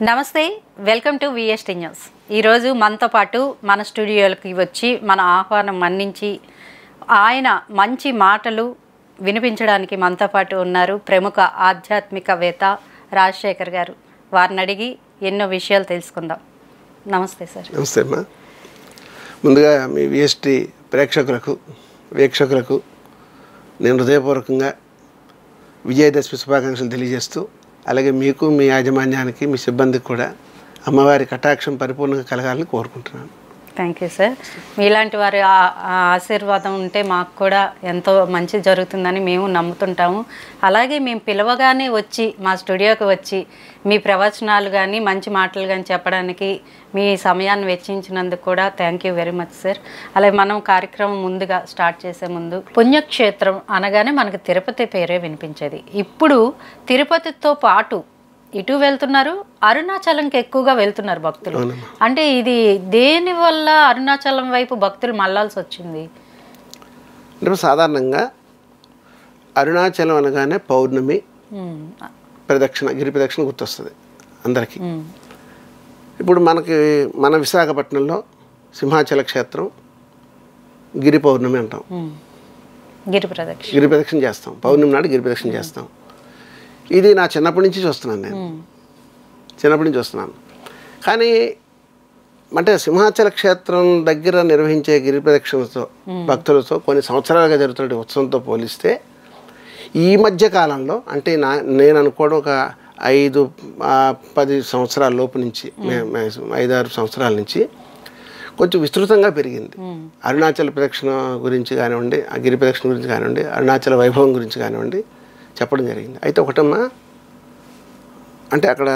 నమస్తే, welcome to VST news. ఈరోజు మనతో పాటు మన స్టూడియోలకి వచ్చి మన ఆహ్వానం మన్నించి ఆయన మంచి మాటలు వినిపించడానికి మనతో పాటు ఉన్నారు ప్రముఖ ఆధ్యాత్మికవేత్త రాజశేఖర్ గారు. వారిని అడిగి ఎన్నో విషయాలు తెలుసుకుందాం. నమస్తే సార్. నమస్తే అమ్మా. ముందుగా మీ విఎస్టీ ప్రేక్షకులకు వీక్షకులకు నేను హృదయపూర్వకంగా విజయదశమి శుభాకాంక్షలు తెలియజేస్తూ, అలాగే మీకు మీ యాజమాన్యానికి మీ సిబ్బందికి కూడా అమ్మవారి కటాక్షం పరిపూర్ణంగా కలగాలని కోరుకుంటున్నాను. Thank you sir. మీలాంటి వారి ఆశీర్వాదం ఉంటే మాకు కూడా ఎంతో మంచి జరుగుతుందని మేము నమ్ముతుంటాము. అలాగే మేము పిలవగానే వచ్చి మా స్టూడియోకి వచ్చి మీ ప్రవచనాలు కానీ మంచి మాటలు కానీ చెప్పడానికి మీ సమయాన్ని వెచ్చించినందుకు కూడా thank you very much sir. అలాగే మనం కార్యక్రమం ముందుగా స్టార్ట్ చేసే ముందు, పుణ్యక్షేత్రం అనగానే మనకు తిరుపతి పేరే వినిపించేది. ఇప్పుడు తిరుపతితో పాటు ఇటు వెళ్తున్నారు, అరుణాచలంకి ఎక్కువగా వెళ్తున్నారు భక్తులు. అంటే ఇది దేని వల్ల అరుణాచలం వైపు భక్తులు మళ్ళాల్సి వచ్చింది? అంటే సాధారణంగా అరుణాచలం అనగానే పౌర్ణమి ప్రదక్షిణ, గిరి ప్రదక్షిణ గుర్తొస్తుంది అందరికీ. ఇప్పుడు మన విశాఖపట్నంలో సింహాచల క్షేత్రం గిరి పౌర్ణమి అంటాం. గిరి ప్రదక్షిణ చేస్తాం, పౌర్ణమి నాడు గిరి ప్రదక్షిణ చేస్తాం. ఇది నా చిన్నప్పటి నుంచి చూస్తున్నాను, కానీ అంటే సింహాచల క్షేత్రం దగ్గర నిర్వహించే గిరి ప్రదక్షిణతో భక్తులతో కొన్ని సంవత్సరాలుగా జరుగుతున్న ఉత్సవంతో పోలిస్తే ఈ మధ్య కాలంలో, అంటే నేను అనుకోవడం ఒక 5-10 సంవత్సరాల లోపు నుంచి, 5-6 సంవత్సరాల నుంచి కొంచెం విస్తృతంగా పెరిగింది. అరుణాచల ప్రదక్షిణ గురించి కానివ్వండి, ఆ గిరి ప్రదక్షిణ గురించి కానివ్వండి, అరుణాచల వైభవం గురించి కానివ్వండి చెప్పడం జరిగింది. అయితే ఒకటమ్మా, అంటే అక్కడ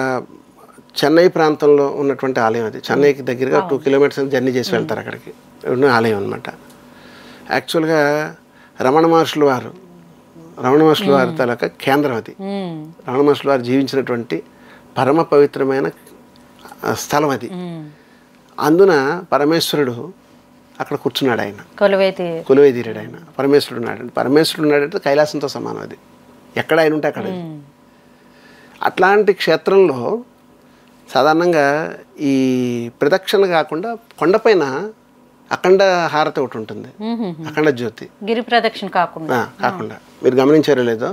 చెన్నై ప్రాంతంలో ఉన్నటువంటి ఆలయం అది. చెన్నైకి దగ్గరగా 2 కిలోమీటర్స్ జర్నీ చేసి వెళ్తారు అక్కడికి ఉన్న ఆలయం అనమాట. యాక్చువల్గా రమణ మహర్షుల వారి తాలూకా కేంద్రం అది. రమణ మహర్షుల వారు జీవించినటువంటి పరమ పవిత్రమైన స్థలం అది. అందున పరమేశ్వరుడు అక్కడ కూర్చున్నాడు, ఆయన కొలువై తీరాడు. ఆయన పరమేశ్వరుడు ఉన్నాడంటే కైలాసంతో సమానం అది. ఎక్కడ ఆయన ఉంటే అక్కడ. అట్లాంటి క్షేత్రంలో సాధారణంగా ఈ ప్రదక్షిణ కాకుండా కొండపైన అఖండ హారతి ఒకటి ఉంటుంది, అఖండ జ్యోతి. గిరి ప్రదక్షిణ కాకుండా మీరు గమనించారో లేదో,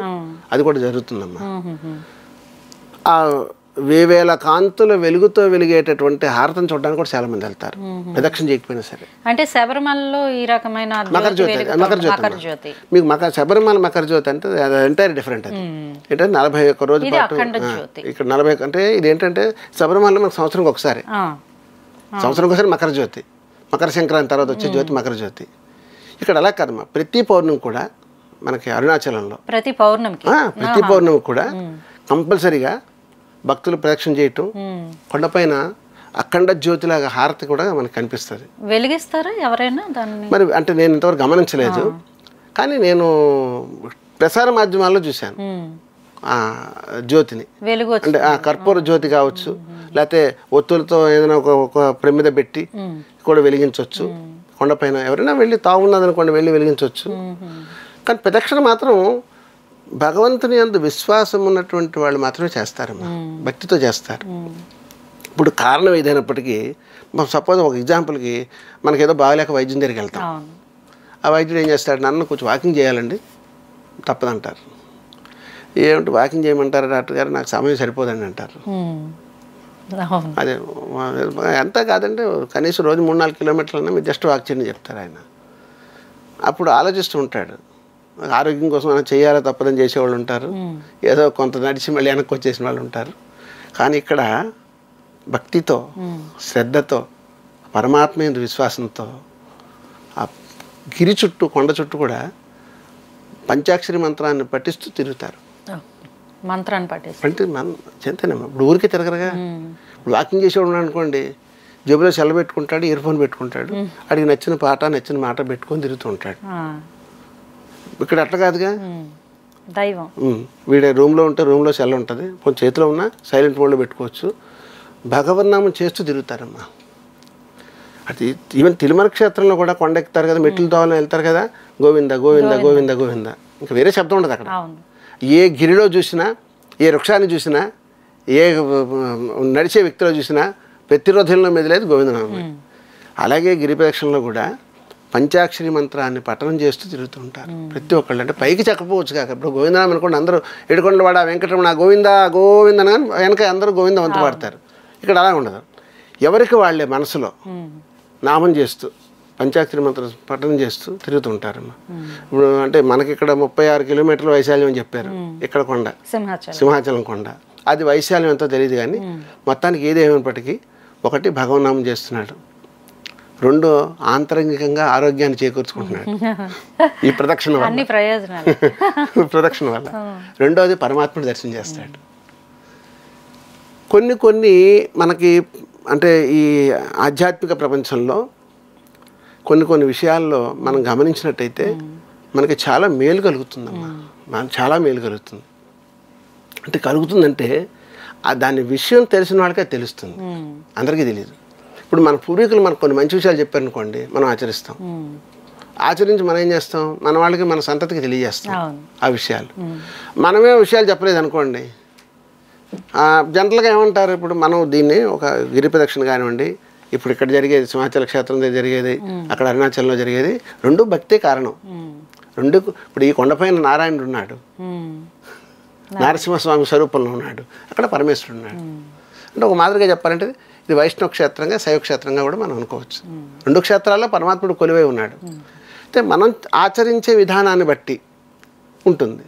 అది కూడా జరుగుతుందమ్మా. ఆ వేవేల కాంతుల వెలుగుతో వెలిగేటటువంటి హారతిని చూడడానికి కూడా చాలా మంది వెళ్తారు, ప్రదక్షిణ చేయకపోయినా సరే. అంటే శబరిమలలో ఈ రకమైన మకర జ్యోతి మీకు శబరిమల మకర జ్యోతి అంటే ఎంటైర్ డిఫరెంట్. అది ఏంటంటే 41 రోజు పాటు ఇక్కడ 40, అంటే ఇది ఏంటంటే శబరిమలలో మనకు సంవత్సరానికి ఒకసారి మకర జ్యోతి, మకర సంక్రాంతి తర్వాత వచ్చే జ్యోతి మకర జ్యోతి. ఇక్కడ అలా కాదమ్మా, ప్రతి పౌర్ణమి కూడా మనకి అరుణాచలంలో ప్రతి పౌర్ణమి కూడా కంపల్సరీగా భక్తులు ప్రదక్షిణ చేయటం, కొండపైన అఖండ జ్యోతిలాగా హారతి కూడా మనకు కనిపిస్తుంది. వెలిగిస్తారా ఎవరైనా దాన్ని? మరి అంటే నేను ఇంతవరకు గమనించలేదు, కానీ నేను ప్రసార మాధ్యమాల్లో చూశాను ఆ జ్యోతిని. అంటే ఆ కర్పూర జ్యోతి కావచ్చు, లేకపోతే ఒత్తులతో ఏదైనా ఒక ప్రమిద పెట్టి కూడా వెలిగించవచ్చు. కొండపైన ఎవరైనా వెళ్ళి తావున్నదనుకోండి, వెళ్ళి వెలిగించవచ్చు. కానీ ప్రదక్షిణ మాత్రం భగవంతుని యందు విశ్వాసం ఉన్నటువంటి వాళ్ళు మాత్రమే చేస్తారమ్మా, భక్తితో చేస్తారు. ఇప్పుడు కారణం ఏదైనప్పటికీ, సపోజ్ ఒక ఎగ్జాంపుల్కి మనకేదో బాగలేక వైద్యం దగ్గరికి వెళ్తాం. ఆ వైద్యుడు ఏం చేస్తాడు, నన్ను కొంచెం వాకింగ్ చేయాలండి, తప్పదంటారు. ఏమిటి వాకింగ్ చేయమంటారు డాక్టర్ గారు, నాకు సమయం సరిపోదండి అంటారు. అదే ఎంత కాదంటే కనీసం రోజు 3-4 కిలోమీటర్లన్నా మీరు జస్ట్ వాక్ చేయని చెప్తారు ఆయన. అప్పుడు ఆలోచిస్తూ ఉంటాడు, ఆరోగ్యం కోసం మనం చేయాలో తప్పదని చేసేవాళ్ళు ఉంటారు, ఏదో కొంత నడిచి మళ్ళీ వెనక్కి వచ్చేసిన వాళ్ళు ఉంటారు. కానీ ఇక్కడ భక్తితో, శ్రద్ధతో, పరమాత్మ యందు విశ్వాసంతో ఆ గిరి చుట్టూ, కొండ చుట్టూ కూడా పంచాక్షరి మంత్రాన్ని పఠిస్తూ తిరుగుతారు. చింతనమ్మా, ఇప్పుడు ఊరికే తిరగరగా. ఇప్పుడు వాకింగ్ చేసేవాడు అనుకోండి, జేబులో సెల్ల పెట్టుకుంటాడు, ఇయర్ ఫోన్ పెట్టుకుంటాడు, అడిగి నచ్చిన పాట నచ్చిన మాట పెట్టుకొని తిరుగుతూ ఉంటాడు. ఇక్కడ అట్లా కాదుగా, దైవం వీడే రూమ్లో ఉంటే రూమ్లో సెల్ ఉంటుంది, కొంచెం చేతిలో ఉన్న సైలెంట్ మోడ్లో పెట్టుకోవచ్చు, భగవన్నామం చేస్తూ తిరుగుతారమ్మా. అది ఈవెన్ తిరుమల క్షేత్రంలో కూడా కొండ ఎక్కుతారు కదా, మెట్లు దోవలని వెళ్తారు కదా, గోవింద గోవింద గోవింద గోవింద, ఇంకా వేరే శబ్దం ఉండదు అక్కడ. ఏ గిరిలో చూసినా, ఏ వృక్షాన్ని చూసినా, ఏ నడిచే వ్యక్తిలో చూసినా ప్రతి హృదయంలో మెదిలేదు గోవిందనామం. అలాగే గిరి ప్రదక్షిణలో కూడా పంచాక్షరి మంత్రాన్ని పఠనం చేస్తూ తిరుగుతూ ఉంటారు ప్రతి ఒక్కళ్ళు. అంటే పైకి చెప్పకపోవచ్చు కాక ఇప్పుడు గోవిందనామం అనుకోండి, అందరూ ఏడుకొండలవాడ వెంకటరమణ గోవింద గోవింద అని వెనక అందరూ గోవింద వంతు పాడతారు. ఇక్కడ అలా ఉండదు, ఎవరికి వాళ్ళే మనసులో నామం చేస్తూ పంచాక్షరి మంత్రం పఠనం చేస్తూ తిరుగుతుంటారమ్మా. ఇప్పుడు అంటే మనకి ఇక్కడ 36 కిలోమీటర్ల వైశాల్యం అని చెప్పారు, ఇక్కడ కొండ సింహాచలం కొండ, అది వైశాల్యం ఎంతో తెలియదు కానీ మొత్తానికి ఏదేమైనప్పటికీ ఒకటి భగవన్నామం చేస్తున్నాడు, 2 ఆంతరంగికంగా ఆరోగ్యాన్ని చేకూర్చుకుంటున్నాడు ఈ ప్రదక్షిణ వల్ల, ప్రదక్షిణ వల్ల. 2వది పరమాత్ముడు దర్శనం చేస్తాడు. కొన్ని మనకి అంటే ఈ ఆధ్యాత్మిక ప్రపంచంలో కొన్ని విషయాల్లో మనం గమనించినట్టయితే మనకి చాలా మేలు కలుగుతుందమ్మా, మనకు చాలా మేలు కలుగుతుంది. అంటే కలుగుతుందంటే దాని విషయం తెలిసిన వాళ్ళకే తెలుస్తుంది, అందరికీ తెలియదు. ఇప్పుడు మన పూర్వీకులు మనకు కొన్ని మంచి విషయాలు చెప్పారనుకోండి, మనం ఆచరిస్తాం, ఆచరించి మనం ఏం చేస్తాం, మన వాళ్ళకి మన సంతతికి తెలియజేస్తాం ఆ విషయాలు. మనమే విషయాలు చెప్పలేదు అనుకోండి, జనరల్గా ఏమంటారు, ఇప్పుడు మనం దీన్ని ఒక గిరి ప్రదక్షిణ కానివ్వండి, ఇప్పుడు ఇక్కడ జరిగేది సింహాచల క్షేత్రం దగ్గర జరిగేది, అక్కడ అరుణాచలంలో జరిగేది, 2 భక్తే కారణం. 2 ఇప్పుడు ఈ కొండపైన నారాయణుడు ఉన్నాడు, నరసింహస్వామి స్వరూపంలో ఉన్నాడు, అక్కడ పరమేశ్వరుడు ఉన్నాడు. అంటే ఒక మాదిరిగా చెప్పాలంటే ఇది వైష్ణవ క్షేత్రంగా శైవ క్షేత్రంగా కూడా మనం అనుకోవచ్చు. 2 క్షేత్రాల్లో పరమాత్ముడు కొలువై ఉన్నాడు. అయితే మనం ఆచరించే విధానాన్ని బట్టి ఉంటుంది.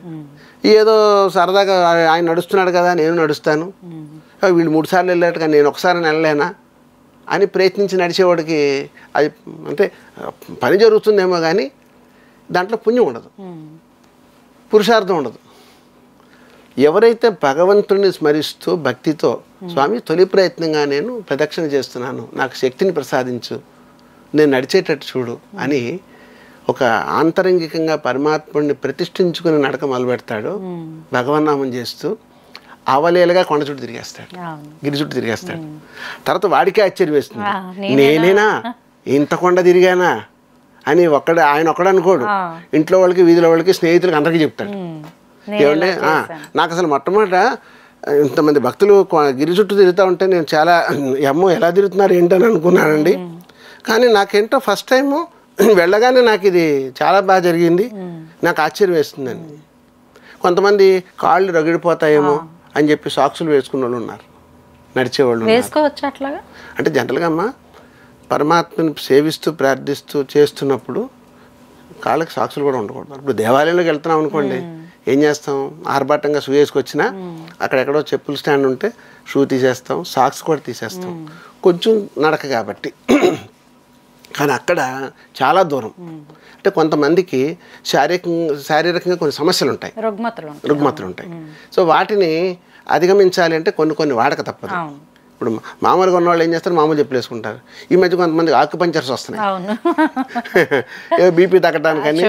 ఏదో సరదాగా ఆయన నడుస్తున్నాడు కదా నేను నడుస్తాను, వీళ్ళు 3 సార్లు వెళ్ళాడు కానీ నేను ఒకసారి వెళ్ళలేనా అని ప్రయత్నించి నడిచేవాడికి అది అంటే పని జరుగుతుందేమో కానీ దాంట్లో పుణ్యం ఉండదు, పురుషార్థం ఉండదు. ఎవరైతే భగవంతుడిని స్మరిస్తూ భక్తితో స్వామి తొలి ప్రయత్నంగా నేను ప్రదక్షిణ చేస్తున్నాను, నాకు శక్తిని ప్రసాదించు, నేను నడిచేటట్టు చూడు అని ఒక ఆంతరంగికంగా పరమాత్ముడిని ప్రతిష్ఠించుకుని నడక మొదలుపెడతాడు. భగవన్నామం చేస్తూ అవలేలుగా కొండ చుట్టూ తిరిగేస్తాడు, గిరి చుట్టూ తిరిగేస్తాడు. తర్వాత వాడికే ఆశ్చర్యం వేస్తుంది, నేనేనా ఇంత కొండ తిరిగానా అని ఆయన ఒక్కడనుకోడు, ఇంట్లో వాళ్ళకి వీధిలో వాళ్ళకి స్నేహితులకి అందరికీ చెప్తాడు. ఏమంటే నాకు అసలు మొట్టమొదట ఇంతమంది భక్తులు గిరి చుట్టూ తిరుగుతూ ఉంటే నేను చాలా అమ్మో ఎలా తిరుగుతున్నారు ఏంటని అనుకున్నానండి. కానీ నాకేంటో ఫస్ట్ టైము వెళ్ళగానే నాకు ఇది చాలా బాగా జరిగింది, నాకు ఆశ్చర్యం వేస్తుందండి. కొంతమంది కాళ్ళు రగిడిపోతాయేమో అని చెప్పి సాక్సులు వేసుకున్న వాళ్ళు ఉన్నారు, నడిచేవాళ్ళు వేసుకోవచ్చు అట్లాగా. అంటే జనరల్గా అమ్మ పరమాత్మని సేవిస్తూ ప్రార్థిస్తూ చేస్తున్నప్పుడు కాళ్ళకి సాక్సులు కూడా ఉండకూడదు. ఇప్పుడు దేవాలయంలోకి వెళ్తున్నాం అనుకోండి, ఏం చేస్తాం, ఆర్భాటంగా షూ వేసుకొచ్చినా అక్కడెక్కడో చెప్పులు స్టాండ్ ఉంటే షూ తీసేస్తాం, సాక్స్ కూడా తీసేస్తాం, కొంచెం నడక కాబట్టి. కానీ అక్కడ చాలా దూరం, అంటే కొంతమందికి శారీరకంగా కొన్ని సమస్యలు ఉంటాయి, రుగ్మతలు ఉంటాయి. సో వాటిని అధిగమించాలి అంటే కొన్ని వాడక తప్పదు. ఇప్పుడు మామూలుగా ఉన్న వాళ్ళు ఏం చేస్తారు, మామూలు చెప్పులు వేసుకుంటారు. ఈ మధ్య కొంతమందికి ఆక్యుపంచర్స్ వస్తున్నాయి, ఏదో బీపీ తగ్గడానికని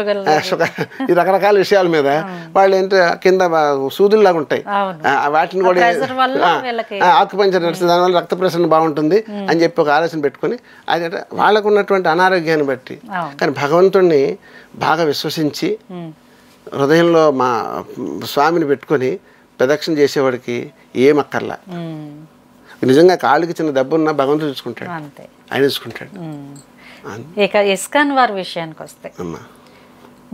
ఈ రకరకాల విషయాల మీద వాళ్ళు ఏంటో కింద సూదుల్లాగా ఉంటాయి, వాటిని కూడా ఆక్యుపంచర్ నడుస్తుంది, దానివల్ల రక్త ప్రసరణ బాగుంటుంది అని చెప్పి ఒక ఆలోచన పెట్టుకొని అది వాళ్ళకు ఉన్నటువంటి అనారోగ్యాన్ని బట్టి. కానీ భగవంతుడిని బాగా విశ్వసించి హృదయంలో మా స్వామిని పెట్టుకొని ప్రదక్షిణ చేసేవాడికి ఏమక్కర్లా. నిజంగా కాళ్ళకి చిన్న దెబ్బ ఉన్నా భగవంతుడు చూసుకుంటాడు, ఆయన చూసుకుంటాడు. ఇక ఇస్కాన్ వారి విషయానికి వస్తే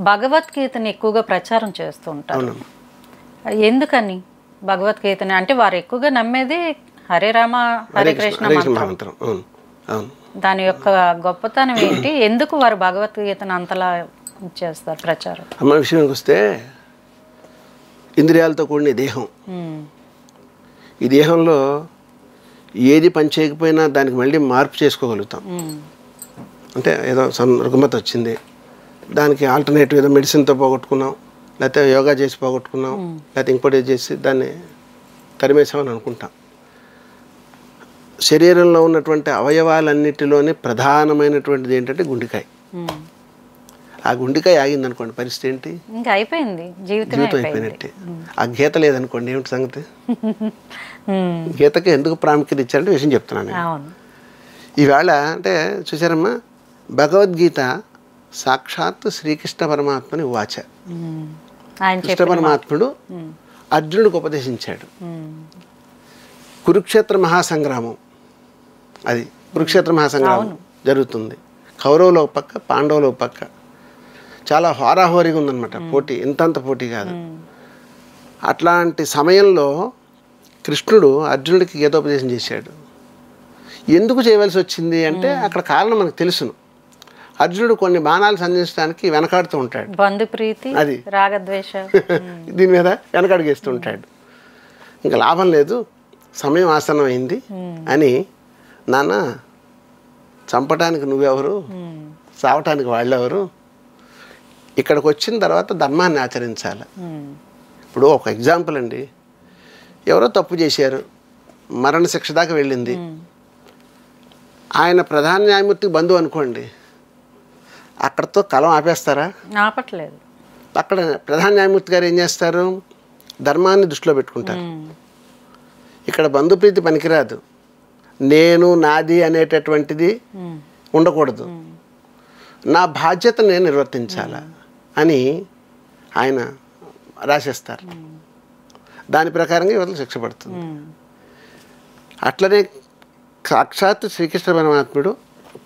భగవద్గీతని ఎక్కువగా ప్రచారం చేస్తూ ఉంటారు. ఎందుకని భగవద్గీతని? అంటే వారు ఎక్కువగా నమ్మేది హరే రామ హరే కృష్ణ మంత్రం. దాని యొక్క గొప్పతనం ఏంటి? ఎందుకు వారు భగవద్గీతను అంతలా చేస్తారు ప్రచారం? అమ్మ విషయానికి వస్తే ఇంద్రియాలతో కూడిన దేహం, ఈ దేహంలో ఏది పని చేయకపోయినా దానికి మళ్ళీ మార్పు చేసుకోగలుగుతాం. అంటే ఏదో రుగ్మత వచ్చింది, దానికి ఆల్టర్నేటివ్ ఏదో మెడిసిన్తో పోగొట్టుకున్నాం, లేకపోతే యోగా చేసి పోగొట్టుకున్నాం, లేకపోతే ఇంకోటి చేసి దాన్ని తరిమేసామని అనుకుంటాం. శరీరంలో ఉన్నటువంటి అవయవాలన్నిటిలోనే ప్రధానమైనటువంటిది ఏంటంటే గుండెకాయ. ఆ గుండెకాయ ఆగిందనుకోండి పరిస్థితి ఏంటి, ఇంకా అయిపోయింది, జీవితం అయిపోయినట్టే. ఆ గీత లేదనుకోండి ఏమిటి సంగతి? గీతకి ఎందుకు ప్రాముఖ్యత ఇచ్చారంటే విషయం చెప్తున్నాను. ఈవేళ అంటే చూసారమ్మా, భగవద్గీత సాక్షాత్ శ్రీకృష్ణ పరమాత్మని వాచ. కృష్ణ పరమాత్ముడు అర్జునుడికి ఉపదేశించాడు. కురుక్షేత్ర మహాసంగ్రామం, అది కురుక్షేత్ర మహాసంగ్రామం జరుగుతుంది. కౌరవులు ఒక పక్క, పాండవులు ఒక పక్క. చాలా హోరాహోరీగా ఉందన్నమాట పోటీ, ఇంతంత పోటీ కాదు. అట్లాంటి సమయంలో కృష్ణుడు అర్జునుడికి గీతోపదేశం చేశాడు. ఎందుకు చేయవలసి వచ్చింది అంటే అక్కడ కారణం మనకు తెలుసును. అర్జునుడు కొన్ని బాణాలు సంధించడానికి వెనకాడుతూ ఉంటాడు, బంధుప్రీతి, అది రాగద్వేష దీని మీద వెనకడుగేస్తూ ఉంటాడు. ఇంకా లాభం లేదు, సమయం ఆసనం అయింది అని, నాన్న చంపటానికి నువ్వెవరు, చావటానికి వాళ్ళెవరు, ఇక్కడికి వచ్చిన తర్వాత ధర్మాన్ని ఆచరించాలి. ఇప్పుడు ఒక ఎగ్జాంపుల్ అండి, ఎవరో తప్పు చేశారు, మరణశిక్ష దాకా వెళ్ళింది, ఆయన ప్రధాన న్యాయమూర్తికి బంధువు అనుకోండి, అక్కడతో కలం ఆపేస్తారా? ఆపట్లేదు. అక్కడ ప్రధాన న్యాయమూర్తి గారు ఏం చేస్తారు, ధర్మాన్ని దృష్టిలో పెట్టుకుంటారు. ఇక్కడ బంధుప్రీతి పనికిరాదు, నేను నాది అనేటటువంటిది ఉండకూడదు, నా బాధ్యత నేను నిర్వర్తించాలా అని ఆయన రాసేస్తారు. దాని ప్రకారంగా యువతలు శిక్ష పడుతుంది. అట్లనే సాక్షాత్ శ్రీకృష్ణ పరమాత్ముడు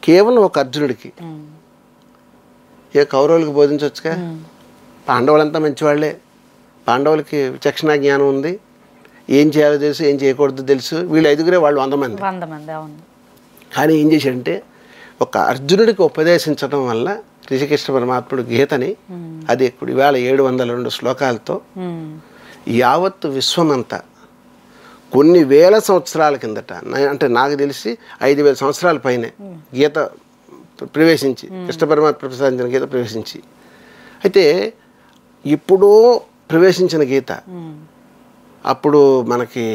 కేవలం ఒక అర్జునుడికి, ఏ కౌరవులకి బోధించవచ్చుగా, పాండవులంతా మంచివాళ్లే, పాండవులకి విచక్షణ జ్ఞానం ఉంది, ఏం చేయాలో తెలుసు, ఏం చేయకూడదు తెలుసు, వీళ్ళు 5గురే, వాళ్ళు 100 మంది. అవును. కానీ ఏం చేశాడంటే ఒక అర్జునుడికి ఉపదేశించడం వల్ల శ్రీకృష్ణ పరమాత్ముడు గీతని, అది ఇప్పుడు ఇవాళ 702 శ్లోకాలతో యావత్తు విశ్వమంతా కొన్ని వేల సంవత్సరాల కిందట, అంటే నాకు తెలిసి 5000 సంవత్సరాల పైనే గీత ప్రవేశించి, కృష్ణ పరమాత్మ ప్రసాదించిన గీత ప్రవేశించి, అయితే ఇప్పుడు ప్రవేశించిన గీత అప్పుడు మనకి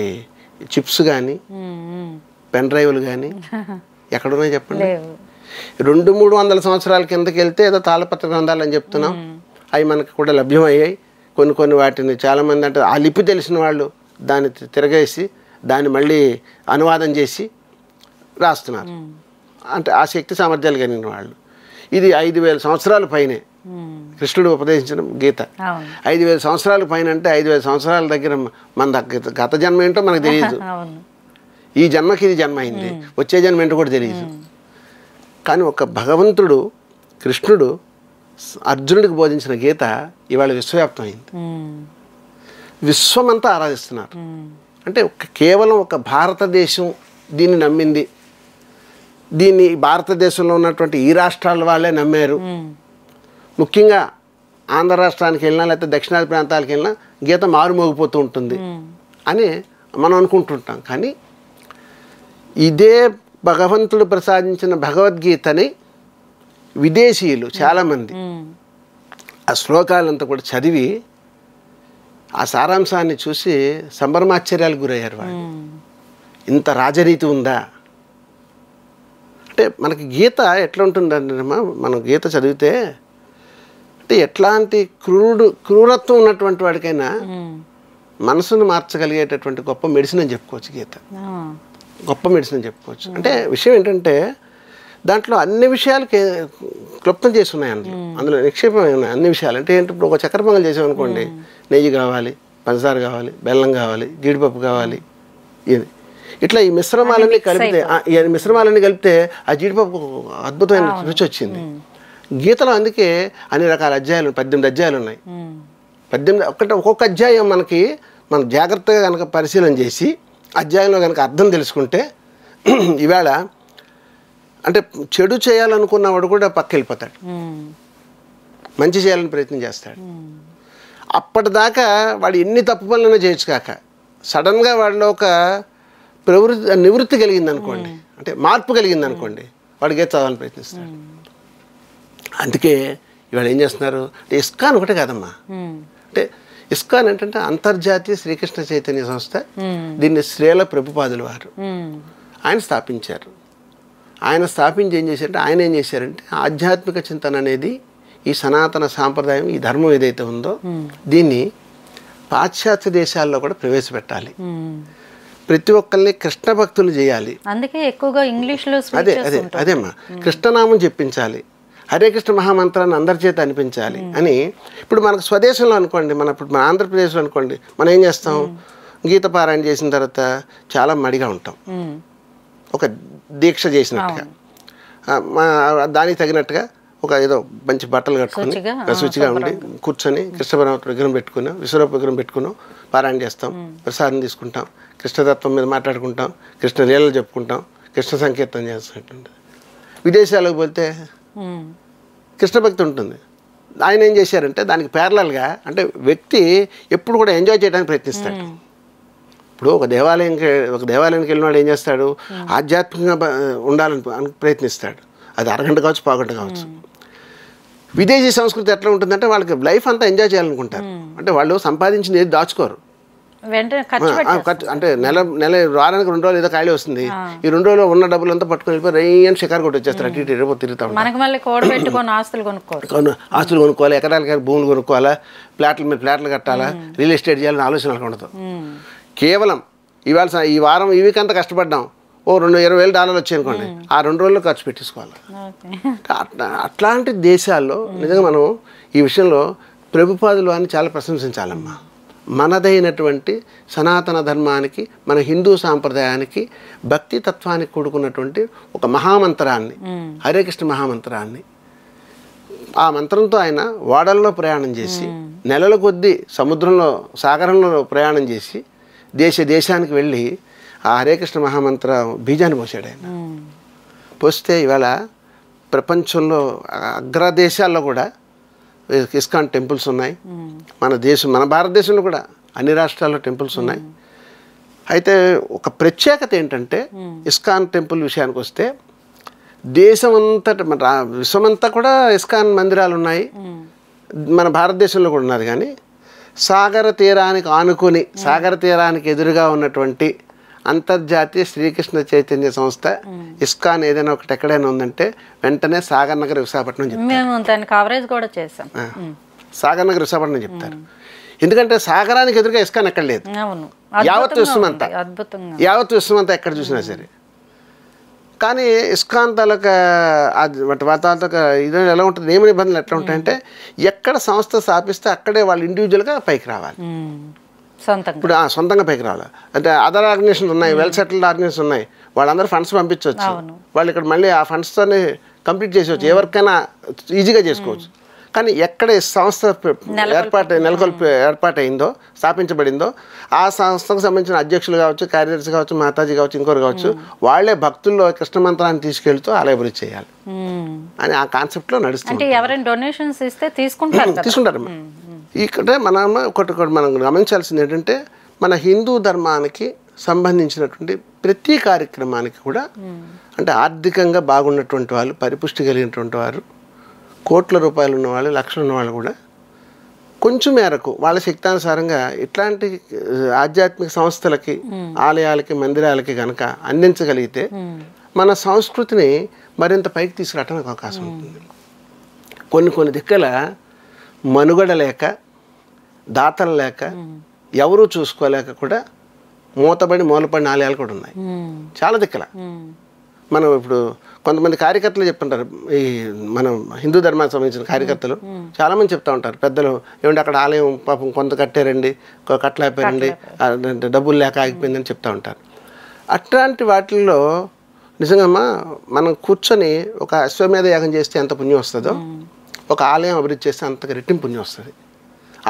చిప్స్ కానీ పెన్ డ్రైవ్లు కానీ ఎక్కడున్నాయి చెప్పండి. 200-300 సంవత్సరాల కిందకి వెళ్తే ఏదో తాళపత్ర గ్రంథాలు అని చెప్తున్నాం, అవి మనకు కూడా లభ్యమయ్యాయి. కొన్ని వాటిని చాలామంది అంటే ఆ లిపి తెలిసిన వాళ్ళు దాన్ని తిరగేసి దాన్ని మళ్ళీ అనువాదం చేసి రాస్తున్నారు, అంటే ఆ శక్తి సామర్థ్యాలు కలిగిన వాళ్ళు. ఇది 5000 సంవత్సరాల పైనే కృష్ణుడు ఉపదేశించిన గీత. 5000 సంవత్సరాల పైన అంటే 5000 సంవత్సరాల దగ్గర మన గత జన్మ ఏంటో మనకు తెలియదు, ఈ జన్మకి ఇది జన్మ అయింది, వచ్చే జన్మ ఏంటో కూడా తెలియదు. కానీ ఒక భగవంతుడు కృష్ణుడు అర్జునుడికి బోధించిన గీత ఇవాళ విశ్వవ్యాప్తం అయింది, విశ్వమంతా ఆరాధిస్తున్నారు. అంటే కేవలం ఒక భారతదేశం దీన్ని నమ్మింది, దీన్ని భారతదేశంలో ఉన్నటువంటి ఈ రాష్ట్రాల వాళ్ళే నమ్మారు. ముఖ్యంగా ఆంధ్ర రాష్ట్రానికి వెళ్ళినా లేకపోతే దక్షిణాది ప్రాంతాలకు వెళ్ళినా గీత మారుమోగిపోతూ ఉంటుంది అని మనం అనుకుంటుంటాం. కానీ ఇదే భగవంతుడు ప్రసాదించిన భగవద్గీతని విదేశీయులు చాలామంది ఆ శ్లోకాలంతా కూడా చదివి ఆ సారాంశాన్ని చూసి సంభ్రమాశ్చర్యాలకు గురయ్యారు వాళ్ళు. ఇంత రాజనీతి ఉందా అంటే, మనకి గీత ఎట్లా ఉంటుందంటే మనం గీత చదివితే అంటే ఎట్లాంటి క్రూరత్వం ఉన్నటువంటి వాడికైనా మనసును మార్చగలిగేటటువంటి గొప్ప మెడిసిన్ అని చెప్పుకోవచ్చు. గీత గొప్ప మెడిసిన్ అని చెప్పుకోవచ్చు. అంటే విషయం ఏంటంటే దాంట్లో అన్ని విషయాలు క్లుప్తం చేసి ఉన్నాయి, అందులో నిక్షేపమై ఉన్నాయి అన్ని విషయాలు. అంటే ఏంటి, ఇప్పుడు ఒక చక్కెర పొంగల్ చేసామనుకోండి, నెయ్యి కావాలి, పంచదార కావాలి, బెల్లం కావాలి, జీడిపప్పు కావాలి, ఇది ఇట్లా ఈ మిశ్రమాలన్నీ కలిపితే ఆ జీడిపప్పు అద్భుతమైన రుచి వచ్చింది. గీతలో అందుకే అన్ని రకాల అధ్యాయాలు, 18 అధ్యాయాలు ఉన్నాయి. 18 ఒక్కొక్క అధ్యాయం మనం జాగ్రత్తగా కనుక పరిశీలన చేసి అధ్యాయంలో కనుక అర్థం తెలుసుకుంటే ఈవేళ అంటే చెడు చేయాలనుకున్నవాడు కూడా పక్క వెళ్ళిపోతాడు, మంచి చేయాలని ప్రయత్నం చేస్తాడు. అప్పటిదాకా వాడు ఎన్ని తప్పు పనులైనా చేయొచ్చు కాక సడన్గా వాడిలో ఒక నివృత్తి కలిగింది అనుకోండి, అంటే మార్పు కలిగింది అనుకోండి, వాడు గీత చదవాలని ప్రయత్నిస్తాడు. అందుకే ఇవాళ ఏం చేస్తున్నారు అంటే ఇస్కాన్ ఒకటే కాదమ్మా, అంటే ఇస్కాన్ ఏంటంటే అంతర్జాతీయ శ్రీకృష్ణ చైతన్య సంస్థ, దీన్ని శ్రీల ప్రభుపాదుల వారు ఆయన స్థాపించారు. ఆయన స్థాపించి ఏం చేశారంటే ఆధ్యాత్మిక చింతన అనేది ఈ సనాతన సాంప్రదాయం, ఈ ధర్మం ఏదైతే ఉందో దీన్ని పాశ్చాత్య దేశాల్లో కూడా ప్రవేశపెట్టాలి, ప్రతి ఒక్కరిని కృష్ణ భక్తులు చేయాలి. అందుకే ఎక్కువగా ఇంగ్లీష్లో అదేమ్మా కృష్ణనామం చెప్పించాలి, హరే కృష్ణ మహామంత్రాన్ని అందరి చేత అనిపించాలి అని. ఇప్పుడు మనకు స్వదేశంలో అనుకోండి, ఇప్పుడు మన ఆంధ్రప్రదేశ్లో అనుకోండి, మనం ఏం చేస్తాం, గీత పారాయణ చేసిన తర్వాత చాలా మడిగా ఉంటాం, ఒక దీక్ష చేసినట్టుగా. దానికి తగినట్టుగా ఒక ఏదో మంచి బట్టలు కట్టుకుని శుచిగా ఉండి కూర్చొని కృష్ణ పరమాత్మ విగ్రహం పెట్టుకున్నాం, విశ్వరూప విగ్రహం పెట్టుకున్నాం, పారాయణ చేస్తాం, ప్రసాదం తీసుకుంటాం, కృష్ణతత్వం మీద మాట్లాడుకుంటాం, కృష్ణ లీలలు చెప్పుకుంటాం, కృష్ణ సంకీర్తన చేస్తుంటుంది. విదేశాలకు పోతే కృష్ణ భక్తి ఉంటుంది. ఆయన ఏం చేశారంటే దానికి ప్యారలల్గా, అంటే వ్యక్తి ఎప్పుడు కూడా ఎంజాయ్ చేయడానికి ప్రయత్నిస్తాడు. ఇప్పుడు ఒక దేవాలయానికి వెళ్ళినాడు ఏం చేస్తాడు, ఆధ్యాత్మికంగా ఉండాలని ప్రయత్నిస్తాడు. అది అరగంట కావచ్చు, పావుగంట కావచ్చు. విదేశీ సంస్కృతి ఎట్లా ఉంటుందంటే వాళ్ళకి లైఫ్ అంతా ఎంజాయ్ చేయాలనుకుంటారు. అంటే వాళ్ళు సంపాదించింది ఏది దాచుకోరు. అంటే నెల వారానికి 2 రోజులు ఏదో ఖాళీ వస్తుంది, ఈ 2 రోజులు ఉన్న డబ్బులంతా పట్టుకుని వెళ్ళిపోయి రైన్ షికారు కొట్టి వచ్చేస్తారు. అటు ఇటు తిరుగుతూ ఉంటారు. ఆస్తులు కొనుక్కోవాలి, ఎకరాలకి భూములు కొనుక్కోవాలా, ప్లాట్ల మీద ప్లాట్లు కట్టాలా, రియల్ ఎస్టేట్ చేయాలని ఆలోచన ఉండదు. కేవలం ఇవాళ ఈ వారం ఈ వీక్ అంతా కష్టపడ్డాం, ఓ $20,000 వచ్చాయి అనుకోండి, ఆ 2 రోజుల్లో ఖర్చు పెట్టేసుకోవాలి. అట్లాంటి దేశాల్లో నిజంగా మనం ఈ విషయంలో ప్రభుపాదులు అని చాలా ప్రశంసించాలమ్మా. మనదైనటువంటి సనాతన ధర్మానికి, మన హిందూ సాంప్రదాయానికి, భక్తి తత్వానికి కూడుకున్నటువంటి ఒక మహామంత్రాన్ని, హరే కృష్ణ మహామంత్రాన్ని, ఆ మంత్రంతో ఆయన వాడల్లో ప్రయాణం చేసి, నెలల కొద్దీ సముద్రంలో సాగరంలో ప్రయాణం చేసి, దేశానికి వెళ్ళి ఆ హరే కృష్ణ మహామంత్ర బీజాన్ని పోసాడు ఆయన. పోస్తే ఇవాళ ప్రపంచంలో అగ్రదేశాల్లో కూడా ఇస్కాన్ టెంపుల్స్ ఉన్నాయి. మన భారతదేశంలో కూడా అన్ని రాష్ట్రాల్లో టెంపుల్స్ ఉన్నాయి. అయితే ఒక ప్రత్యేకత ఏంటంటే ఇస్కాన్ టెంపుల్ విషయానికి వస్తే విశ్వమంతా కూడా ఇస్కాన్ మందిరాలు ఉన్నాయి. మన భారతదేశంలో కూడా ఉన్నది. కానీ సాగర తీరానికి ఎదురుగా ఉన్నటువంటి అంతర్జాతీయ శ్రీకృష్ణ చైతన్య సంస్థ ఇస్కాన్ ఏదైనా ఒకటి ఎక్కడైనా ఉందంటే వెంటనే సాగర్ నగర్ విశాఖపట్నం చెప్తారు. సాగర్ నగర్ విశాఖపట్నం చెప్తారు. ఎందుకంటే సాగరానికి ఎదురుగా ఇస్కాన్ ఎక్కడ లేదు. యావత్ విశ్వమంతా ఎక్కడ చూసినా సరే. కానీ ఇస్కాన్ తాలూకా ఇది ఎలా ఉంటుంది, నియమ నిబంధనలు ఎట్లా ఉంటాయంటే ఎక్కడ సంస్థ స్థాపిస్తే అక్కడే వాళ్ళు ఇండివిజువల్గా పైకి రావాలి. ఇప్పుడు సొంతంగా పైకి రావాలి. అంటే అదర్ ఆర్గనైజేషన్స్ ఉన్నాయి, వెల్ సెటిల్డ్ ఆర్గనైజేషన్స్ ఉన్నాయి, వాళ్ళందరూ ఫండ్స్ పంపించవచ్చు. వాళ్ళు ఇక్కడ మళ్ళీ ఆ ఫండ్స్తోనే కంప్లీట్ చేసేవచ్చు, ఎవరికైనా ఈజీగా చేసుకోవచ్చు. కానీ ఎక్కడ సంస్థ ఏర్పాటైందో, స్థాపించబడిందో ఆ సంస్థకు సంబంధించిన అధ్యక్షులు కావచ్చు, కార్యదర్శి కావచ్చు, మాతాజీ కావచ్చు, ఇంకోరు కావచ్చు, వాళ్ళే భక్తుల్లో కృష్ణ మంత్రాన్ని తీసుకెళ్తూ ఆలయ అభివృద్ధి చేయాలి అని ఆ కాన్సెప్ట్లో నడుస్తుంది. తీసుకుంటారు. ఇక్కడ మనం గమనించాల్సింది ఏంటంటే మన హిందూ ధర్మానికి సంబంధించినటువంటి ప్రతి కార్యక్రమానికి కూడా, అంటే ఆర్థికంగా బాగున్నటువంటి వాళ్ళు, పరిపుష్టి కలిగినటువంటి వారు, కోట్ల రూపాయలు ఉన్నవాళ్ళు, లక్షలు ఉన్నవాళ్ళు కూడా కొంచెం మేరకు వాళ్ళ శక్తానుసారంగా ఇట్లాంటి ఆధ్యాత్మిక సంస్థలకి, ఆలయాలకి, మందిరాలకి కనుక అందించగలిగితే మన సంస్కృతిని మరింత పైకి తీసుకురావడానికి అవకాశం ఉంటుంది. కొన్ని దిక్కల మనుగడ లేక, దాతలు లేక, ఎవరూ చూసుకోలేక కూడా మూలపడిన ఆలయాలు కూడా ఉన్నాయి చాలా దిక్కల. మనం ఇప్పుడు కొంతమంది కార్యకర్తలు చెప్తుంటారు, ఈ మనం హిందూ ధర్మానికి సంబంధించిన కార్యకర్తలు చాలామంది చెప్తూ ఉంటారు, పెద్దలు ఏమంటే అక్కడ ఆలయం పాపం కొంత కట్టారండి, కట్టలేపారండి, డబ్బులు లేక ఆగిపోయిందని చెప్తూ ఉంటారు. అట్లాంటి వాటిల్లో నిజంగా మనం కూర్చొని ఒక అశ్వమేధ యాగం చేస్తే ఎంత పుణ్యం వస్తుందో, ఒక ఆలయం అభివృద్ధి చేస్తే అంతగా రెట్టింపు పుణ్యం వస్తుంది.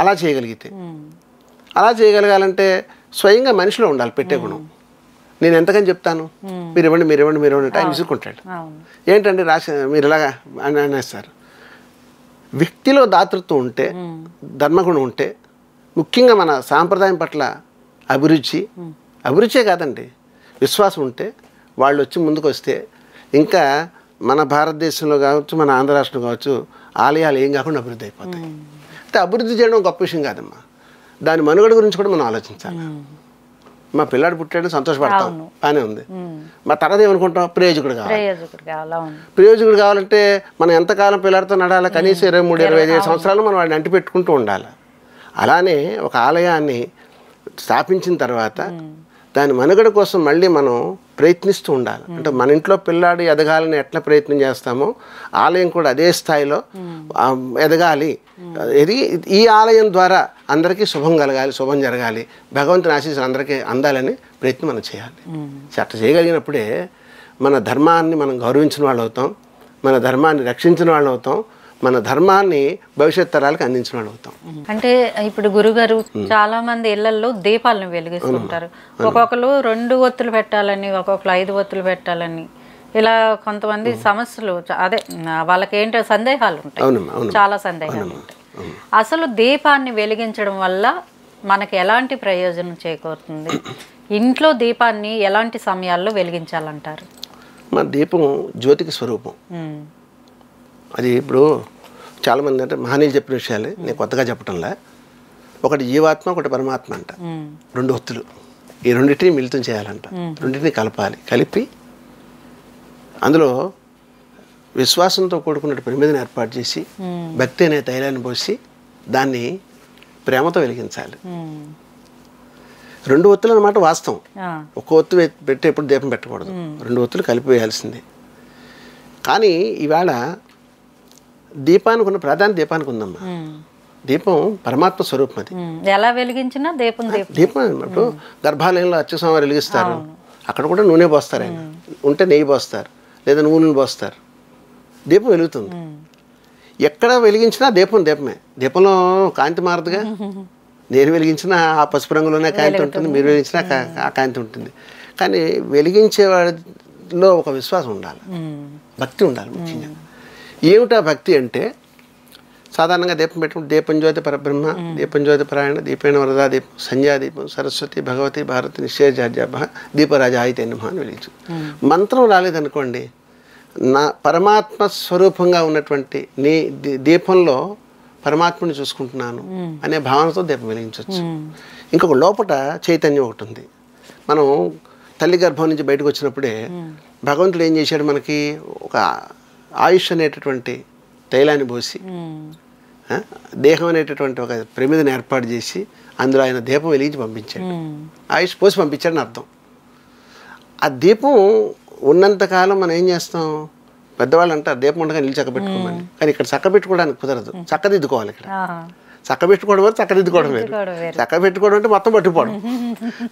అలా చేయగలగాలంటే స్వయంగా మనిషిలో ఉండాలి పెట్టే గుణం. నేను ఎంతకని చెప్తాను, మీరు ఇవ్వండి అంటే ఆయన విసుక్కుంటాడు. ఏంటంటే మీరు ఇలాగా అని అనేస్తారు. వ్యక్తిలో దాతృత్వం ఉంటే, ధర్మగుణం ఉంటే, ముఖ్యంగా మన సాంప్రదాయం పట్ల అభిరుచే కాదండి, విశ్వాసం ఉంటే, వాళ్ళు వచ్చి ముందుకు వస్తే ఇంకా మన భారతదేశంలో కావచ్చు, మన ఆంధ్ర రాష్ట్రం కావచ్చు, ఆలయాలు ఏం కాకుండా అభివృద్ధి అయిపోతాయి. అంటే అభివృద్ధి చేయడం గొప్ప విషయం కాదమ్మా, దాని మనుగడ గురించి కూడా మనం ఆలోచించాలి. మా పిల్లాడు పుట్టాడు సంతోషపడతాం, బాగానే ఉంది. మా తర్వాత ఏమనుకుంటాం, ప్రయోజకుడు కావాలంటే మనం ఎంతకాలం పిల్లాడితో నడాలి, కనీసం 23-25 సంవత్సరాలు మనం వాడిని అంటి పెట్టుకుంటూ ఉండాలి. అలానే ఒక ఆలయాన్ని స్థాపించిన తర్వాత దాని మనుగడ కోసం మళ్ళీ మనం ప్రయత్నిస్తూ ఉండాలి. అంటే మన ఇంట్లో పిల్లాడు ఎదగాలని ఎట్లా ప్రయత్నం చేస్తామో ఆలయం కూడా అదే స్థాయిలో ఎదగాలి. ఈ ఆలయం ద్వారా అందరికీ శుభం కలగాలి, శుభం జరగాలి, భగవంతుని ఆశీస్సులు అందరికీ అందాలని ప్రయత్నం మనం చేయాలి. అట్లా చేయగలిగినప్పుడే మన ధర్మాన్ని మనం గౌరవించిన వాళ్ళు అవుతాం, మన ధర్మాన్ని రక్షించిన వాళ్ళు అవుతాం, మన ధర్మాన్ని భవిష్యత్ తరాలకు అందించిన వాళ్ళు అవుతాం. అంటే ఇప్పుడు గురుగారు చాలా మంది ఇళ్లలో దీపాలను వెలిగిస్తుంటారు. ఒక్కొక్కరు 2 ఒత్తులు పెట్టాలని, ఒక్కొక్కరు 5 ఒత్తులు పెట్టాలని, ఇలా కొంతమంది సమస్యలు అదే వాళ్ళకి ఏంటో సందేహాలు ఉంటాయి, చాలా సందేహాలు ఉంటాయి. అసలు దీపాన్ని వెలిగించడం వల్ల మనకి ఎలాంటి ప్రయోజనం చేకూరుతుంది? ఇంట్లో దీపాన్ని ఎలాంటి సమయాల్లో వెలిగించాలంటారు? మన దీపం జ్యోతికి స్వరూపం. అది ఇప్పుడు చాలామంది అంటే మహనీయులు చెప్పిన విషయాలు నేను కొత్తగా చెప్పటంలా. ఒకటి జీవాత్మ, ఒకటి పరమాత్మ అంట. 2 ఒత్తులు, ఈ రెండింటిని మిళితం చేయాలంట. రెండింటిని కలపాలి. కలిపి అందులో విశ్వాసంతో కూడుకున్న ప్రమిదని ఏర్పాటు చేసి భక్తి అనే తైలాన్ని పోసి దాన్ని ప్రేమతో వెలిగించాలి. 2 ఒత్తులు అన్నమాట వాస్తవం. ఒక ఒత్తు పెట్టి ఎప్పుడు దీపం పెట్టకూడదు, 2 ఒత్తులు కలిపి వేయాల్సిందే. కానీ ఈవేళ దీపానికి ఉన్న ప్రాధాన్యత దీపానికి ఉందమ్మా. దీపం పరమాత్మ స్వరూపం. అది ఎలా వెలిగించినా దీపం దీపం ఇప్పుడు గర్భాలయంలో అర్చస్వామి వెలిగిస్తారు, అక్కడ కూడా నూనె పోస్తారు, ఆయన ఉంటే నెయ్యి పోస్తారు, లేదా నూనెలు పోస్తారు, దీపం వెలుగుతుంది. ఎక్కడ వెలిగించినా దీపం దీపమే. దీపంలో కాంతి మారదుగా. నేను వెలిగించిన ఆ పసుపు రంగులోనే కాంతి ఉంటుంది, మీరు వెలిగించినా ఆ కాంతి ఉంటుంది. కానీ వెలిగించే వాడిలో ఒక విశ్వాసం ఉండాలి, భక్తి ఉండాలి ముఖ్యంగా. ఏమిటా భక్తి అంటే సాధారణంగా దీపం పెట్టుకుంటే దీపం జ్యోతి పరబ్రహ్మ, దీపం జ్యోతి పరాయణ, దీపేణ వరదా దీపం, సంధ్యాదీపం, సరస్వతి, భగవతి, భారతి, నిశ్చయజాభ, దీపరాజ ఆయితేన్యమా అని వెలిగించు. మంత్రం రాలేదనుకోండి, నా పరమాత్మ స్వరూపంగా ఉన్నటువంటి నీ దీపంలో పరమాత్మని చూసుకుంటున్నాను అనే భావనతో దీపం వెలిగించవచ్చు. ఇంకొక లోపట చైతన్యం ఒకటి ఉంది. మనం తల్లి గర్భం నుంచి బయటకు వచ్చినప్పుడే భగవంతుడు ఏం చేశాడు, మనకి ఒక ఆయుష్ అనేటటువంటి తైలాన్ని పోసి దేహం అనేటటువంటి ఒక ప్రమిదని ఏర్పాటు చేసి అందులో ఆయన దీపం వెలిగించి పంపించాడు. ఆయుష్ పోసి పంపించాడని అర్థం. ఆ దీపం ఉన్నంతకాలం మనం ఏం చేస్తాం, పెద్దవాళ్ళు అంటారు దీపం ఉండగా నీళ్ళు చక్కబెట్టుకోమని. కానీ ఇక్కడ చక్కబెట్టుకోవడానికి కుదరదు, చక్కదిద్దుకోవాలి. ఇక్కడ చక్కబెట్టుకోవడం వేరు, చక్కదిద్దుకోవడం వేరు. చక్కబెట్టుకోవడం అంటే మొత్తం పట్టుకోవడం,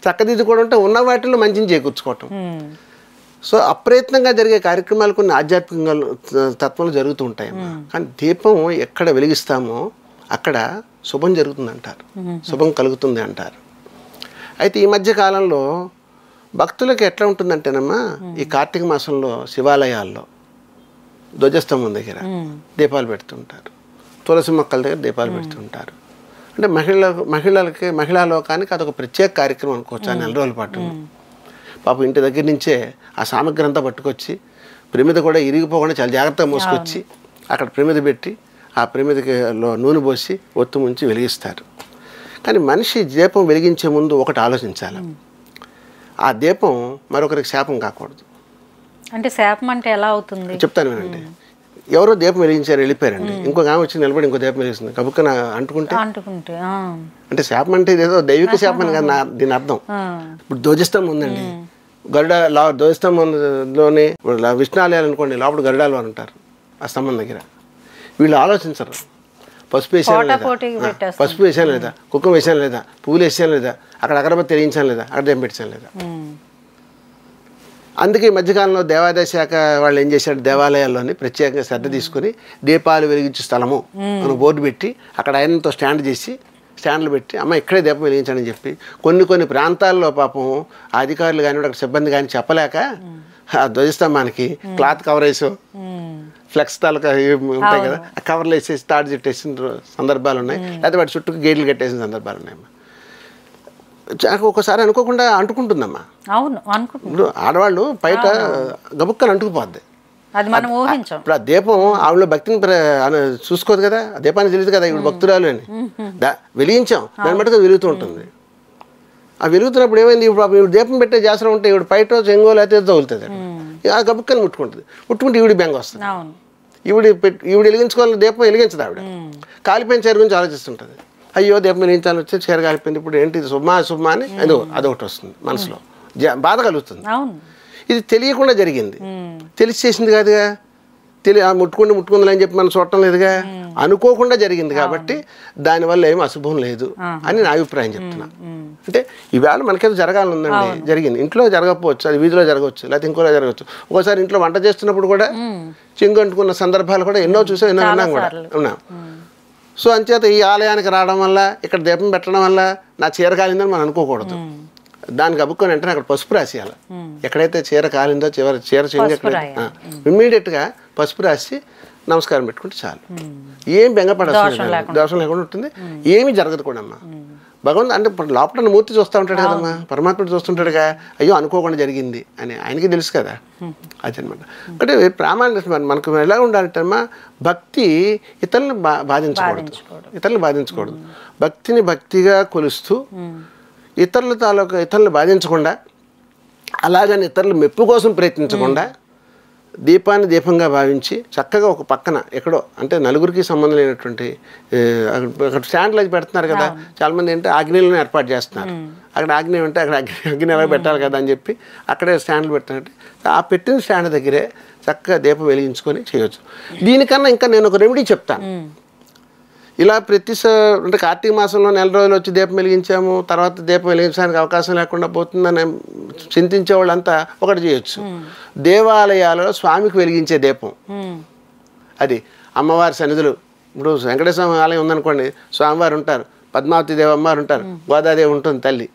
చక్కదిద్దుకోవడం అంటే ఉన్న వాటిల్లో మంచిని చేకూర్చుకోవటం. సో అప్రయత్నంగా జరిగే కార్యక్రమాలు కొన్ని ఆధ్యాత్మిక తత్వాలు జరుగుతూ ఉంటాయి. కానీ దీపం ఎక్కడ వెలిగిస్తామో అక్కడ శుభం జరుగుతుంది అంటారు, శుభం కలుగుతుంది అంటారు. అయితే ఈ మధ్య కాలంలో భక్తులకి ఎట్లా ఉంటుందంటేనమ్మా, ఈ కార్తీక మాసంలో శివాలయాల్లో ధ్వజస్తంభం దగ్గర దీపాలు పెడుతుంటారు, తులసి మొక్కల దగ్గర దీపాలు పెడుతుంటారు. అంటే మహిళా లోకానికి అదొక ప్రత్యేక కార్యక్రమం అనుకోవచ్చు. ఆ 4 రోజుల పాటు పాపం ఇంటి దగ్గర నుంచే ఆ సామగ్రి అంతా పట్టుకొచ్చి ప్రమిద కూడా ఇరిగిపోకుండా చాలా జాగ్రత్తగా మోసుకొచ్చి అక్కడ ప్రమిద పెట్టి ఆ ప్రమిదలో నూనె పోసి ఒత్తు ముంచి వెలిగిస్తారు. కానీ మనిషి దీపం వెలిగించే ముందు ఒకటి ఆలోచించాలి, ఆ దీపం మరొకరికి శాపం కాకూడదు. అంటే శాపం అంటే ఎలా అవుతుంది చెప్తాను వినండి. ఎవరో దీపం వెలిగించారు, వెళ్ళిపోయారండి, ఇంకొక ఆమె వచ్చి నిలబడి ఇంకో దీపం వెలిగిస్తుంది, కబుక్కన అంటుకుంటే అంటే శాపం అంటే ఇదేదో దైవిక శాపం అని కాదు దీని అర్థం. ఇప్పుడు ధ్వజస్తంభం ఉందండి, ధ్వజస్తంభంలోనే విష్ణాలయాలు అనుకోండి, లోపల గరుడాలు అని ఉంటారు ఆ స్తంభం దగ్గర. వీళ్ళు ఆలోచించరు, పసుపు వేసాను లేదా, పసుపు వేసాను లేదా, కుక్కం వేసాను లేదా, పువ్వులు వేసాను లేదా, అక్కడ అగరబత్తి వెలిగించాను లేదా, అక్కడ దీపం పెట్టాను లేదా. అందుకే ఈ మధ్యకాలంలో దేవాదాయ శాఖ వాళ్ళు ఏం చేశారు, దేవాలయాల్లోని ప్రత్యేకంగా శ్రద్ధ తీసుకుని దీపాలు వెలిగించే స్థలము అని బోర్డు పెట్టి అక్కడ ఆయనతో స్టాండ్లు పెట్టి అమ్మ ఇక్కడే దీపం వెలిగించని చెప్పి కొన్ని ప్రాంతాల్లో పాపం ఆ అధికారులు కానీ అక్కడ సిబ్బంది కానీ చెప్పలేక ఆ ధ్వజస్తంభానికి క్లాత్ కవర్ వేసో ఫ్లెక్స్ తాలూకా ఉంటాయి కదా, ఆ కవర్లు వేసేసి తాడు చుట్టేసిన సందర్భాలు ఉన్నాయి, లేకపోతే వాటి చుట్టూ గేట్లు కట్టేసిన సందర్భాలు ఉన్నాయమ్మా. ఒక్కోసారి అనుకోకుండా అంటుకుంటుందమ్మా. అవును, ఇప్పుడు ఆడవాళ్ళు బయట గబుక్కని అంటుకుపోద్ది, అది మనం ఊహించాం. ఇప్పుడు ఆ దీపం ఆవిడ భక్తిని చూసుకోదు కదా, ఆ దీపాన్ని తెలియదు కదా ఇప్పుడు భక్తురాలు అని వెలిగించాం, దాన్ని బట్టి వెలుగుతూ ఉంటుంది. ఆ వెలుగుతున్నప్పుడు ఏమైంది, ఇప్పుడు దీపం పెట్టే జాసరం ఉంటే ఇప్పుడు బయట చెంగో లేకపోతే తగులుతుంది, ఆ గబుక్కని ముట్టుకుంటే ఈవిడి బెంగ వస్తుంది. ఈవిడ వెలిగించుకోవాలి, దీపం వెలిగించదు ఆవిడ, కాలిపోయిన చీర గురించి ఆలోచిస్తుంటుంది. అయ్యో దీపం వెలిగించాలని వచ్చి చీర కాలిపోయింది, ఇప్పుడు ఏంటి శుభమా అని అదొకటి వస్తుంది మనసులో, బాధ కలుగుతుంది. ఇది తెలియకుండా జరిగింది, తెలిసి చేసింది కాదుగా. ముట్టుకుందని చెప్పి మనం చూడటం లేదుగా, అనుకోకుండా జరిగింది కాబట్టి దానివల్ల ఏమి అశుభం లేదు అని నా అభిప్రాయం చెప్తున్నా. అంటే ఈవేళ మనకేదో జరగాలనుందండి, జరిగింది. ఇంట్లో జరగకపోవచ్చు, అది వీధిలో జరగవచ్చు, లేకపోతే ఇంకోలా జరగవచ్చు. ఒకసారి ఇంట్లో వంట చేస్తున్నప్పుడు కూడా చెంగు అంటుకున్న సందర్భాలు కూడా ఎన్నో చూసాం, ఎన్నో విన్నాం కూడా ఉన్నాం. సో అంచేత ఈ ఆలయానికి రావడం వల్ల, ఇక్కడ దీపం పెట్టడం వల్ల నా చీర కాలిందని మనం అనుకోకూడదు. దానికి అబ్బుకొని వెంటనే అక్కడ పసుపు రాసేయాలి. ఎక్కడైతే చీర కాలిందో చీర చెంగు ఎక్కడైతే ఇమ్మీడియట్గా పసుపు రాసి నమస్కారం పెట్టుకుంటే చాలు. ఏం బెంగపడాల్సిన దోషం లేకుండా ఉంటుంది, ఏమీ జరగదు కూడా అమ్మా. భగవంతు అంటే లోపల మూర్తి చూస్తూ ఉంటాడు కదమ్మా, పరమాత్ముడు చూస్తుంటాడుగా, అయ్యో అనుకోకుండా జరిగింది అని ఆయనకి తెలుసు కదా. అదనమాట. అంటే ప్రామాణిక మనకు ఎలా ఉండాలంటే అమ్మా, భక్తి ఇతరులను బాధించకూడదు. భక్తిని భక్తిగా కొలుస్తూ ఇతరులను బాధించకుండా, అలాగని ఇతరుల మెప్పు కోసం ప్రయత్నించకుండా, దీపాన్ని దీపంగా భావించి చక్కగా ఒక పక్కన ఎక్కడో అంటే నలుగురికి సంబంధం లేనటువంటి అక్కడ స్టాండ్లు అది పెడుతున్నారు కదా, చాలామంది ఏంటంటే ఆగ్నేయులను ఏర్పాటు చేస్తున్నారు. అక్కడ ఆగ్నేయం అంటే అక్కడ అగ్ని ఎలా పెట్టాలి కదా అని చెప్పి అక్కడే స్టాండ్లు పెట్టినట్టు ఆ పెట్టిన స్టాండ్ దగ్గరే చక్కగా దీపం వెలిగించుకొని చేయవచ్చు. దీనికన్నా ఇంకా నేను ఒక రెమెడీ చెప్తాను. ఇలా అంటే కార్తీక మాసంలో 4 రోజులు వచ్చి దీపం వెలిగించాము, తర్వాత దీపం వెలిగించడానికి అవకాశం లేకుండా పోతుందని చింతించే వాళ్ళంతా ఒకటి చేయొచ్చు. దేవాలయాలలో స్వామికి వెలిగించే దీపం, అది అమ్మవారి సన్నిధులు. ఇప్పుడు వెంకటేశ్వర ఆలయం ఉందనుకోండి, స్వామివారు ఉంటారు, పద్మావతి దేవి అమ్మవారు ఉంటారు, గోదాదేవి ఉంటుంది తల్లి,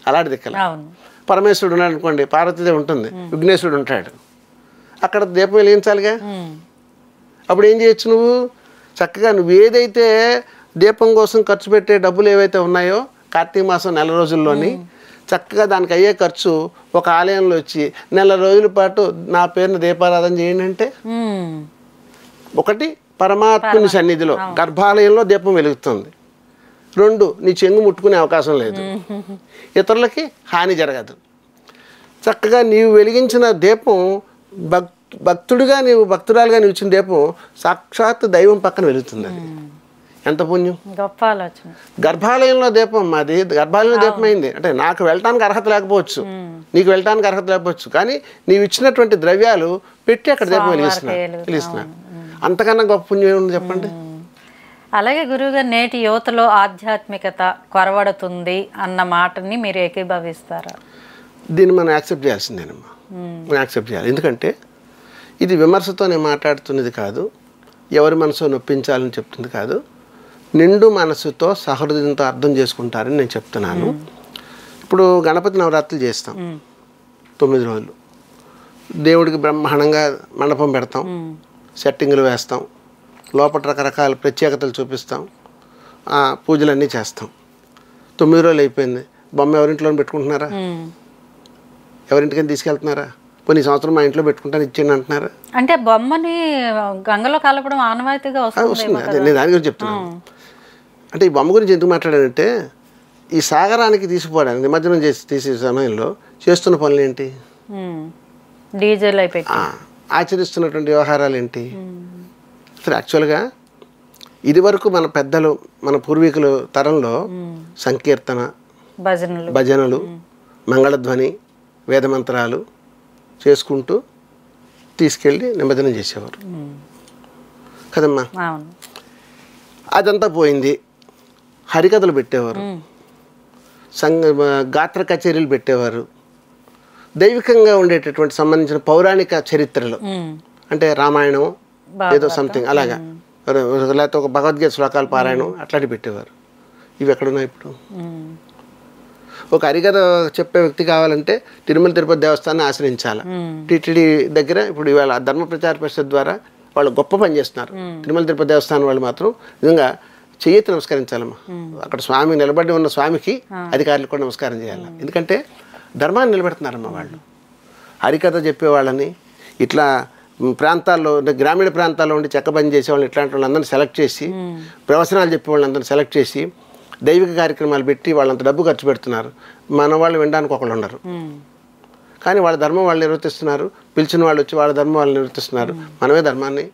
అలాంటి దిక్కల. పరమేశ్వరుడు ఉన్నాడు అనుకోండి, పార్వతీదేవి ఉంటుంది, విఘ్నేశ్వరుడు ఉంటాడు. అక్కడ దీపం వెలిగించాలిగా. అప్పుడు ఏం చేయొచ్చు, నువ్వు చక్కగా నువ్వు ఏదైతే దీపం కోసం ఖర్చు పెట్టే డబ్బులు ఏవైతే ఉన్నాయో కార్తీక మాసం 4 రోజుల్లోని చక్కగా దానికి అయ్యే ఖర్చు ఒక ఆలయంలో వచ్చి 4 రోజుల పాటు నా పేరున దీపారాధన చేయండి అంటే, ఒకటి పరమాత్ముని సన్నిధిలో గర్భాలయంలో దీపం వెలుగుతుంది, 2 నీ చెంగు ముట్టుకునే అవకాశం లేదు, ఇతరులకి హాని జరగదు. చక్కగా నీవు వెలిగించిన దీపం భక్తుడిగా భక్తురాలుగా నిలిచిన దీపం సాక్షాత్ దైవం పక్కన వెలుగుతుంది. అది ఎంత పుణ్యం, గొప్ప ఆలోచన. గర్భాలయంలో దీపం, అది గర్భాలయంలో దీపం అయింది అంటే నాకు వెళ్ళటానికి అర్హత లేకపోవచ్చు, నీకు వెళ్ళటానికి అర్హత లేకపోవచ్చు, కానీ నీవు ఇచ్చినటువంటి ద్రవ్యాలు పెట్టి అక్కడ దీపం వెలిగిస్తున్నా. అంతకన్నా గొప్ప పుణ్యం ఏముంది చెప్పండి. అలాగే గురువుగారు, నేటి యువతలో ఆధ్యాత్మికత కొరవడుతుంది అన్న మాటని మీరు ఏకీభవిస్తారా? దీన్ని మనం యాక్సెప్ట్ చేయాల్సిందేనమ్మా, మనం యాక్సెప్ట్ చేయాలి. ఎందుకంటే ఇది విమర్శతో నేను మాట్లాడుతున్నది కాదు, ఎవరి మనసు నొప్పించాలని చెప్తుంది కాదు, నిండు మనసుతో సహృదయంతో అర్థం చేసుకుంటారని నేను చెప్తున్నాను. ఇప్పుడు గణపతి నవరాత్రులు చేస్తాం 9 రోజులు, దేవుడికి బ్రహ్మాండంగా మండపం పెడతాం, సెట్టింగులు వేస్తాం, లోపల రకరకాల ప్రత్యేకతలు చూపిస్తాం, పూజలన్నీ చేస్తాం. 9 రోజులు అయిపోయింది, బొమ్మ ఎవరింట్లో పెట్టుకుంటున్నారా, ఎవరింటికైనా తీసుకెళ్తున్నారా? కొన్ని సంవత్సరం మా ఇంట్లో పెట్టుకుంటాను ఇచ్చేయండి అంటున్నారా? అంటే బొమ్మని గంగలో కలపడం ఆనవాయితీగా వస్తుంది. అదే నేను దాని గురించి చెప్తున్నాను. అంటే ఈ బొమ్మ గురించి ఎందుకు మాట్లాడానంటే, ఈ సాగరానికి తీసుకుపోవడానికి నిమజ్జనం తీసే సమయంలో చేస్తున్న పనులు ఏంటి, డీజేలు అయిపోయి ఆచరిస్తున్నటువంటి వ్యవహారాలు ఏంటి. అసలు యాక్చువల్గా ఇది వరకు మన పెద్దలు మన పూర్వీకుల తరంలో సంకీర్తన, భజనలు, మంగళధ్వని, వేదమంత్రాలు చేసుకుంటూ తీసుకెళ్ళి నిమజ్జనం చేసేవారు కదమ్మా. అదంతా పోయింది. హరికథలు పెట్టేవారు, గాత్ర కచేరీలు పెట్టేవారు, దైవికంగా ఉండేటటువంటి సంబంధించిన పౌరాణిక చరిత్రలు అంటే రామాయణం ఏదో సంథింగ్ అలాగా, లేకపోతే ఒక భగవద్గీత శ్లోకాలు పారాయణం అట్లాంటివి పెట్టేవారు. ఇవి ఎక్కడున్నాయి ఇప్పుడు? ఒక హరికథ చెప్పే వ్యక్తి కావాలంటే తిరుమల తిరుపతి దేవస్థానాన్ని ఆశ్రయించాలి. టీటీడీ దగ్గర ఇప్పుడు ఇవాళ ధర్మ ప్రచార పరిషత్ ద్వారా వాళ్ళు గొప్ప పని చేస్తున్నారు. తిరుమల తిరుపతి దేవస్థానం వాళ్ళు మాత్రం నిజంగా చెయ్యెత్తి నమస్కరించాలమ్మా. అక్కడ స్వామి నిలబడి ఉన్న స్వామికి అధికారులు కూడా నమస్కారం చేయాలి. ఎందుకంటే ధర్మాన్ని నిలబెడుతున్నారమ్మా వాళ్ళు. హరికథ చెప్పేవాళ్ళని ఇట్లా ప్రాంతాల్లో గ్రామీణ ప్రాంతాల్లో ఉండి చెక్క పని చేసేవాళ్ళని ఇట్లాంటి వాళ్ళందరినీ సెలెక్ట్ చేసి, ప్రవచనాలు చెప్పే వాళ్ళందరినీ సెలెక్ట్ చేసి దైవిక కార్యక్రమాలు పెట్టి వాళ్ళంత డబ్బు ఖర్చు పెడుతున్నారు. మన వాళ్ళు వినడానికి ఒకళ్ళు ఉండరు, కానీ వాళ్ళ ధర్మం వాళ్ళు నిర్వర్తిస్తున్నారు. పిలిచిన వాళ్ళు వచ్చి వాళ్ళ ధర్మం వాళ్ళు నిర్వర్తిస్తున్నారు. మనమే ధర్మాన్ని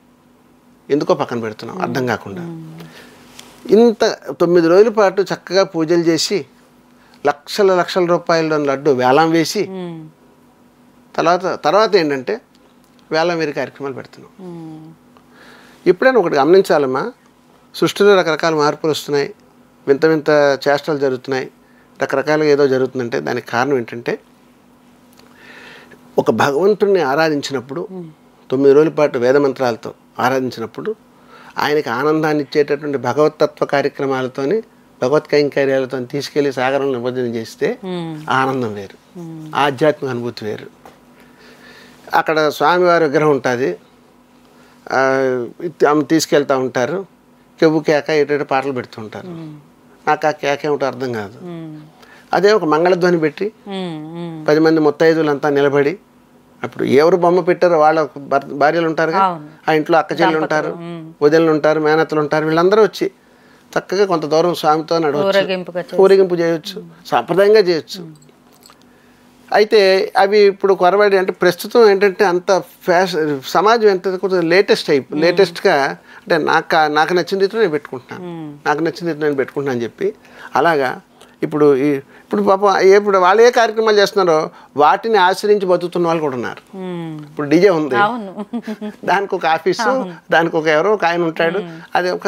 ఎందుకో పక్కన పెడుతున్నాం అర్థం కాకుండా. ఇంత 9 రోజుల పాటు చక్కగా పూజలు చేసి లక్షల రూపాయల లడ్డు వేలం వేసి తర్వాత ఏంటంటే వేళ మీరు కార్యక్రమాలు పెడుతున్నాం. ఎప్పుడైనా ఒకటి గమనించాలమ్మా, సృష్టిలో రకరకాల మార్పులు వస్తున్నాయి, వింత వింత చేష్టలు జరుగుతున్నాయి, రకరకాలుగా ఏదో జరుగుతుందంటే దానికి కారణం ఏంటంటే ఒక భగవంతుడిని ఆరాధించినప్పుడు 9 రోజుల పాటు వేద మంత్రాలతో ఆరాధించినప్పుడు ఆయనకి ఆనందాన్ని ఇచ్చేటటువంటి భగవతత్వ కార్యక్రమాలతోని భగవత్ కైంకర్యాలతో తీసుకెళ్లి సాగరంలో నిమజ్జనం చేస్తే ఆనందం వేరు, ఆధ్యాత్మిక అనుభూతి వేరు. అక్కడ స్వామివారి విగ్రహం ఉంటుంది, ఆమె తీసుకెళ్తూ ఉంటారు, కెవ్వు కేక ఎటు పాటలు పెడుతుంటారు. నాకు ఆ కేక ఏమిటో అర్థం కాదు. అదే ఒక మంగళధ్వని పెట్టి 10 మంది ముత్తైదులంతా నిలబడి, అప్పుడు ఎవరు బొమ్మ పెట్టారో వాళ్ళ భార్యలు ఉంటారు, ఆ ఇంట్లో అక్క చెల్లెలు ఉంటారు, వదినలు ఉంటారు, మేనత్తలు ఉంటారు, వీళ్ళందరూ వచ్చి చక్కగా కొంత దూరం స్వామితో నడవచ్చు, ఊరేగింపు చేయొచ్చు, సాంప్రదాయంగా చేయొచ్చు. అయితే అవి ఇప్పుడు కొరబడి అంటే ప్రస్తుతం ఏంటంటే అంత సమాజం ఎంత కొంచెం లేటెస్ట్గా అంటే నాకు నచ్చిన రీతిలో నేను పెట్టుకుంటున్నాను, నాకు నచ్చిన రీతిలో నేను పెట్టుకుంటున్నాను అని చెప్పి అలాగా ఇప్పుడు పాపం ఇప్పుడు వాళ్ళు ఏ కార్యక్రమాలు చేస్తున్నారో వాటిని ఆశ్రయించి బతుకుతున్న వాళ్ళు కూడా ఉన్నారు. ఇప్పుడు డీజే ఉంది, దానికి ఒక ఆఫీసు, దానికి ఎవరో ఒక ఆయన ఉంటాడు, అది ఒక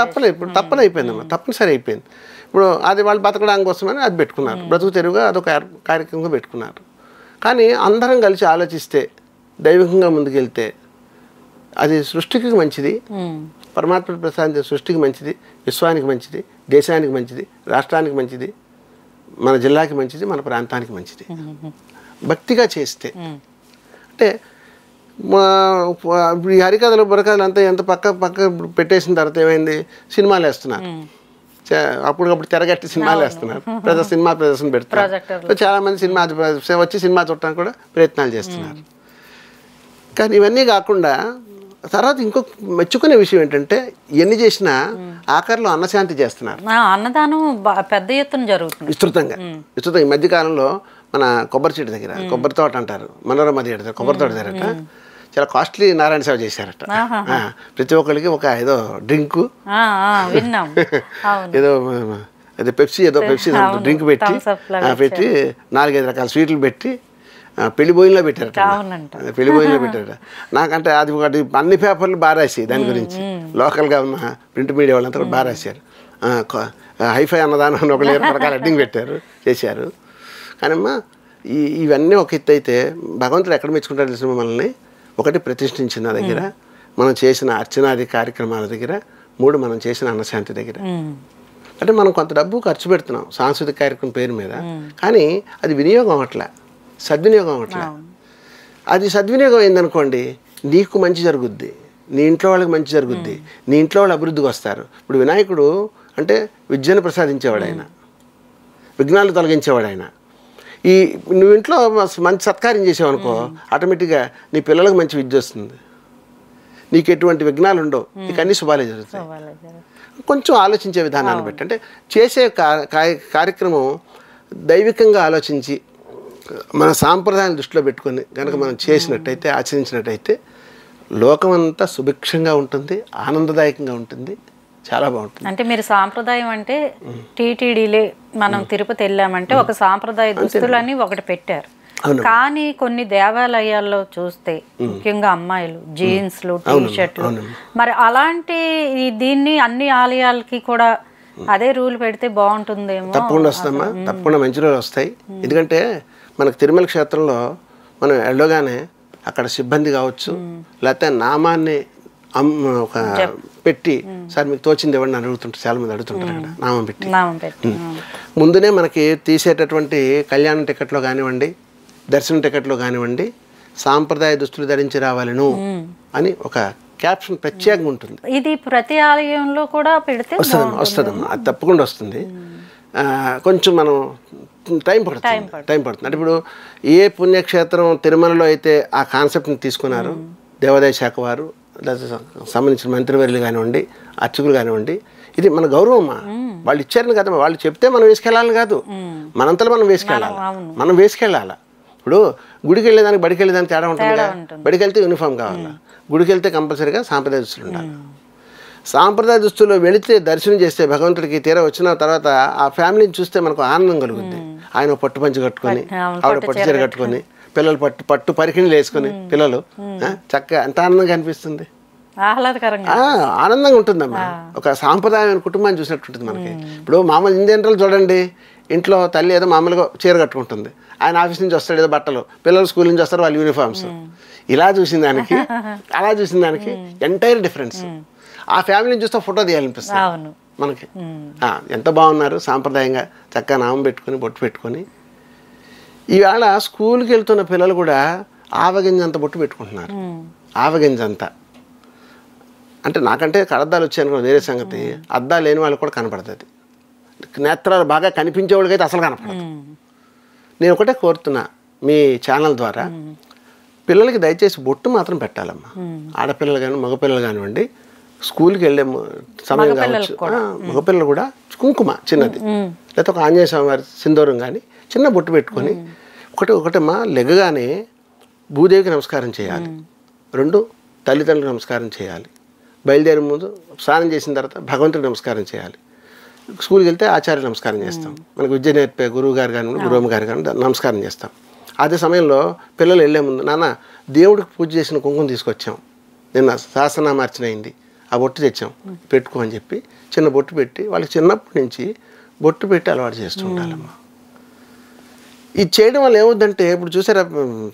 తప్పని అయిపోయిందమ్మా, తప్పనిసరి అయిపోయింది. ఇప్పుడు అది వాళ్ళు బతకడానికి కోసమని అది పెట్టుకున్నారు, బ్రతుకు తెరువుగా అదొక కార్యక్రమంగా పెట్టుకున్నారు. కానీ అందరం కలిసి ఆలోచిస్తే, దైవికంగా ముందుకెళ్తే అది సృష్టికి మంచిది, పరమాత్మ ప్రసాదించే సృష్టికి మంచిది, విశ్వానికి మంచిది, దేశానికి మంచిది, రాష్ట్రానికి మంచిది, మన జిల్లాకి మంచిది, మన ప్రాంతానికి మంచిది. భక్తిగా చేస్తే అంటే ఈ హరికథలు బుర్రకథలు అంతా ఎంత పక్క పెట్టేసిన తర్వాత ఏమైంది, సినిమాలు వేస్తున్నారు, అప్పటికప్పుడు తెరగట్టి సినిమాలు వేస్తున్నారు, సినిమా ప్రదర్శన పెడుతున్నారు, చాలామంది సినిమా చూడటానికి కూడా ప్రయత్నాలు చేస్తున్నారు. కానీ ఇవన్నీ కాకుండా తర్వాత ఇంకొక మెచ్చుకునే విషయం ఏంటంటే ఎన్ని చేసినా ఆఖరిలో అన్నశాంతి చేస్తున్నారు, అన్నదానం పెద్ద ఎత్తున జరుగుతుంది విస్తృతంగా. ఈ మధ్యకాలంలో మన కొబ్బరి చెట్టు దగ్గర, కొబ్బరి తోట అంటారు, మనోరమ దగ్గర కొబ్బరి తోట దగ్గరట చాలా కాస్ట్లీ నారాయణ సేవ చేశారట. ప్రతి ఒక్కరికి ఒక ఏదో డ్రింకు ఏదో పెప్సీ డ్రింక్ పెట్టి 4-5 రకాల స్వీట్లు పెట్టి పెళ్లి భోజనంలో పెట్టారట, పెళ్లి భోజనంలో పెట్టారట. నాకంటే అది ఒకటి అన్ని పేపర్లు బాగా రాసాయి దాని గురించి, లోకల్గా ఉన్న ప్రింట్ మీడియా వాళ్ళంతా కూడా బాగా రాశారు. హైఫై అన్నదానం అని ఒక రకాల అడ్డింగ్ పెట్టారు, చేశారు. కానమ్మా ఇవన్నీ ఒక ఎత్తు అయితే భగవంతుడు ఎక్కడ మెచ్చుకుంటాడు తెలిసిన మనల్ని, ఒకటి ప్రతిష్ఠించిన దగ్గర, మనం చేసిన అర్చనాది కార్యక్రమాల దగ్గర, 3 మనం చేసిన అన్నశాంతి దగ్గర. అంటే మనం కొంత డబ్బు ఖర్చు పెడుతున్నాం సాంస్కృతిక కార్యక్రమం పేరు మీద, కానీ అది వినియోగం అవ్వట్లే, సద్వినియోగం అవ్వట్లే. అది సద్వినియోగం అయిందనుకోండి, నీకు మంచి జరుగుద్ది, నీ ఇంట్లో వాళ్ళకి మంచి జరుగుద్ది, నీ ఇంట్లో వాళ్ళు అభివృద్ధికి వస్తారు. ఇప్పుడు వినాయకుడు అంటే విద్యను ప్రసాదించేవాడు ఆయన, విఘ్నాలు తొలగించేవాడు ఆయన. నువ్వు ఇంట్లో మంచి సత్కార్యం చేసావు అనుకో, ఆటోమేటిక్గా నీ పిల్లలకు మంచి విద్య వస్తుంది, నీకు ఎటువంటి విఘ్నాలు ఉండవు, నీకు అన్ని శుభాలే జరుగుతాయి. కొంచెం ఆలోచించే విధానాన్ని బట్టి, అంటే చేసే కార్యక్రమం దైవికంగా ఆలోచించి మన సాంప్రదాయాన్ని దృష్టిలో పెట్టుకొని కనుక మనం చేసినట్టయితే, ఆచరించినట్టయితే లోకమంతా సుభిక్షంగా ఉంటుంది, ఆనందదాయకంగా ఉంటుంది, చాలా బాగుంటుంది. అంటే మీరు సాంప్రదాయం అంటే టీటీడీలే మనం తిరుపతి వెళ్ళామంటే ఒక సాంప్రదాయ దుస్తులని ఒకటి పెట్టారు, కానీ కొన్ని దేవాలయాల్లో చూస్తే ముఖ్యంగా అమ్మాయిలు జీన్స్లు, టీషర్ట్లు, మరి అలాంటి దీన్ని అన్ని ఆలయాలకి కూడా అదే రూల్ పెడితే బాగుంటుందేమో. తప్పకుండా వస్తామా, తప్పకుండా మంచి రోజులు వస్తాయి. ఎందుకంటే మనకు తిరుమల క్షేత్రంలో మనం వెళ్ళగానే అక్కడ సిబ్బంది కావచ్చు, లేకపోతే నామాన్ని ఒక పెట్టి సార్ మీకు తోచింది ఇవ్వండి అని అడుగుతుంటారు, చాలా మంది అడుగుతుంటారు అక్కడ నామం పెట్టి. ముందునే మనకి తీసేటటువంటి కళ్యాణం టికెట్లో కానివ్వండి, దర్శనం టికెట్లో కానివ్వండి, సాంప్రదాయ దుస్తులు ధరించి రావాలను అని ఒక క్యాప్షన్ ప్రత్యేకంగా ఉంటుంది. ఇది ప్రతి ఆలయంలో కూడా పెడితే వస్తుందమ్మా, అది తప్పకుండా వస్తుంది. కొంచెం మనం టైం పడుతుంది. అంటే ఇప్పుడు ఏ పుణ్యక్షేత్రం తిరుమలలో అయితే ఆ కాన్సెప్ట్ని తీసుకున్నారు దేవాదాయ శాఖ వారు, సంబంధించిన మంత్రివర్యులు కానివ్వండి, అర్చకులు కానివ్వండి, ఇది మన గౌరవమ్మా. వాళ్ళు ఇచ్చారని కదా, వాళ్ళు చెప్తే మనం వేసుకెళ్ళాలని కాదు, మనంతలో మనం వేసుకెళ్ళాలి. ఇప్పుడు గుడికి వెళ్ళేదానికి బడికి వెళ్ళేదానికి తేడా ఉంటుంది కదా. బడికి వెళ్తే యూనిఫామ్ కావాలా, గుడికి వెళ్తే కంపల్సరీగా సాంప్రదాయ దుస్తులు ఉండాలి. సాంప్రదాయ దుస్తుల్లో వెళితే దర్శనం చేస్తే భగవంతుడికి తీరా వచ్చిన తర్వాత ఆ ఫ్యామిలీని చూస్తే మనకు ఆనందం కలుగుద్ది. ఆయన పట్టు పంచి కట్టుకొని, ఆవిడ పట్టు చీర కట్టుకొని, పిల్లలు పట్టు పరికిణీలు వేసుకొని పిల్లలు చక్కగా ఎంత ఆనందంగా అనిపిస్తుంది, ఆహ్లాదకరంగా ఆనందంగా ఉంటుందమ్మా. ఒక సాంప్రదాయమైన కుటుంబాన్ని చూసినట్టు ఉంటుంది మనకి. ఇప్పుడు మామూలు ఇండియన్లు చూడండి, ఇంట్లో తల్లి ఏదో మామూలుగా చీర కట్టుకుంటుంది, ఆయన ఆఫీస్ నుంచి వస్తాడు ఏదో బట్టలు, పిల్లలు స్కూల్ నుంచి వస్తారు వాళ్ళ యూనిఫామ్స్. ఇలా చూసిన దానికి అలా చూసిన దానికి ఎంటైర్ డిఫరెన్స్. ఆ ఫ్యామిలీని చూస్తే ఫోటో తీయాలనిపిస్తుంది మనకి. ఎంత బాగున్నారు సాంప్రదాయంగా చక్కగా నామం పెట్టుకొని బొట్టు పెట్టుకొని. ఈవేళ స్కూల్కి వెళ్తున్న పిల్లలు కూడా ఆవగింజంత బొట్టు పెట్టుకుంటున్నారు, ఆవగింజంతా. అంటే నాకంటే కడద్దాలు వచ్చాయనుకో వేరే సంగతి, అద్దాలు లేని వాళ్ళకి కూడా కనపడుతుంది. నేత్రాలు బాగా కనిపించేవాళ్ళకైతే అసలు కనపడదు. నేను ఒకటే కోరుతున్నా మీ ఛానల్ ద్వారా, పిల్లలకి దయచేసి బొట్టు మాత్రం పెట్టాలమ్మా. ఆడపిల్లలు కానీ మగపిల్లలు కానివ్వండి, స్కూల్కి వెళ్ళే సమయం కావచ్చు, మగపిల్లలు కూడా కుంకుమ చిన్నది, లేకపోతే ఒక ఆంజనేయ స్వామి వారి సింధూరం కానీ చిన్న బొట్టు పెట్టుకొని ఒకటమ్మా లెగగానే భూదేవికి నమస్కారం చేయాలి, 2 తల్లిదండ్రులకు నమస్కారం చేయాలి, బయలుదేరే ముందు స్నానం చేసిన తర్వాత భగవంతుడికి నమస్కారం చేయాలి, స్కూల్కి వెళ్తే ఆచార్య నమస్కారం చేస్తాం, మనకు విద్య నేర్పే గురువు గారు కానీ గురువమ్మ గారు కానీ నమస్కారం చేస్తాం. అదే సమయంలో పిల్లలు వెళ్ళే ముందు నాన్న దేవుడికి పూజ చేసిన కుంకుమ తీసుకొచ్చాం, నిన్న సహస్రనామార్చన అయింది, ఆ బొట్టు తెచ్చాం పెట్టుకో అని చెప్పి చిన్న బొట్టు పెట్టి వాళ్ళకి చిన్నప్పటి నుంచి బొట్టు పెట్టి అలవాటు చేస్తూ ఉండాలమ్మా. ఇది చేయడం వల్ల ఏమవుద్దంటే, ఇప్పుడు చూసారా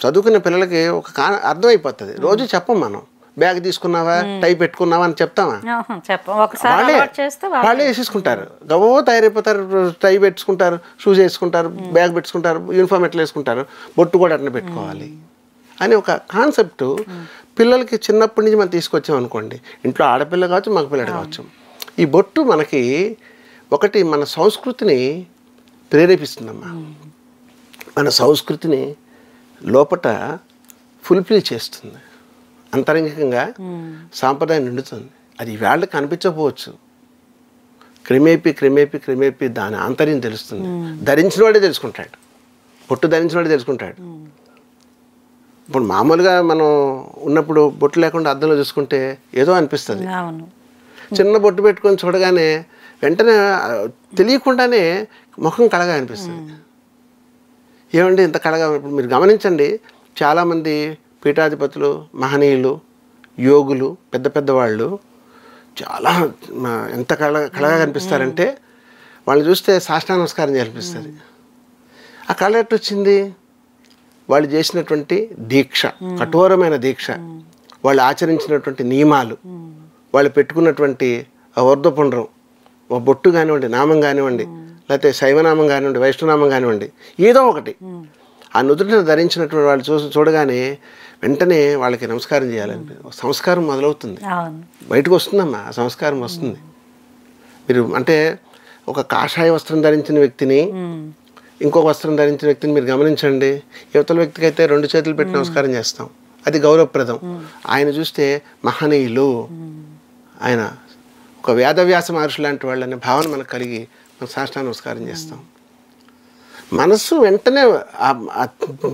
చదువుకునే పిల్లలకి ఒక అర్థమైపోతుంది. రోజు చెప్పం మనం, బ్యాగ్ తీసుకున్నావా టై పెట్టుకున్నావా అని చెప్తామా, వాళ్ళే వేసేసుకుంటారు, గవో తయారైపోతారు, టై పెట్టుకుంటారు, షూస్ వేసుకుంటారు, బ్యాగ్ పెట్టుకుంటారు, యూనిఫామ్ ఎట్లా వేసుకుంటారు, బొట్టు కూడా అట్లా పెట్టుకోవాలి అని ఒక కాన్సెప్ట్ పిల్లలకి చిన్నప్పటి నుంచి మనం తీసుకొచ్చాం అనుకోండి. ఇంట్లో ఆడపిల్ల కావచ్చు మగపిల్లడు కావచ్చు, ఈ బొట్టు మనకి ఒకటి మన సంస్కృతిని ప్రేరేపిస్తుందమ్మా, మన సంస్కృతిని లోపట ఫుల్ఫిల్ చేస్తుంది, అంతరంగికంగా సాంప్రదాయం నిండుతుంది. అది వేళ్ళకి కనిపించకపోవచ్చు, క్రమేపీ దాని ఆంతర్యం తెలుస్తుంది. ధరించిన వాడే తెలుసుకుంటాడు, బొట్టు ధరించిన వాడే తెలుసుకుంటాడు. ఇప్పుడు మామూలుగా మనం ఉన్నప్పుడు బొట్టు లేకుండా అద్దంలో చూసుకుంటే ఏదో అనిపిస్తుంది, చిన్న బొట్టు పెట్టుకొని చూడగానే వెంటనే తెలియకుండానే ముఖం కళగా అనిపిస్తుంది. ఏమండి ఇంత కళగా, ఇప్పుడు మీరు గమనించండి, చాలామంది పీఠాధిపతులు, మహనీయులు, యోగులు, పెద్ద పెద్దవాళ్ళు చాలా ఎంత కళగా కనిపిస్తారంటే వాళ్ళని చూస్తే సాష్టాంగ నమస్కారం చేయాలనిపిస్తుంది. ఆ కళ ఎట్టు వచ్చింది? వాళ్ళు చేసినటువంటి దీక్ష, కఠోరమైన దీక్ష, వాళ్ళు ఆచరించినటువంటి నియమాలు, వాళ్ళు పెట్టుకున్నటువంటి వర్ధపుండ్రం, బొట్టు కానివ్వండి, నామం కానివ్వండి, లేకపోతే శైవనామం కానివ్వండి, వైష్ణవనామం కానివ్వండి, ఏదో ఒకటి ఆ నుదుటిని ధరించినటువంటి వాళ్ళు చూడగానే వెంటనే వాళ్ళకి నమస్కారం చేయాలని సంస్కారం మొదలవుతుంది, బయటకు వస్తుందమ్మా, ఆ సంస్కారం వస్తుంది. మీరు అంటే ఒక కాషాయ వస్త్రం ధరించిన వ్యక్తిని ఇంకొక వస్త్రం ధరించిన వ్యక్తిని మీరు గమనించండి, యువతల వ్యక్తికి అయితే 2 చేతులు పెట్టి నమస్కారం చేస్తాం, అది గౌరవప్రదం. ఆయన చూస్తే మహనీయులు, ఆయన ఒక వేదవ్యాస మహర్షి లాంటి వాళ్ళనే భావన మనకు కలిగి మనం సాష్టాంగ నమస్కారం చేస్తాం. మనస్సు వెంటనే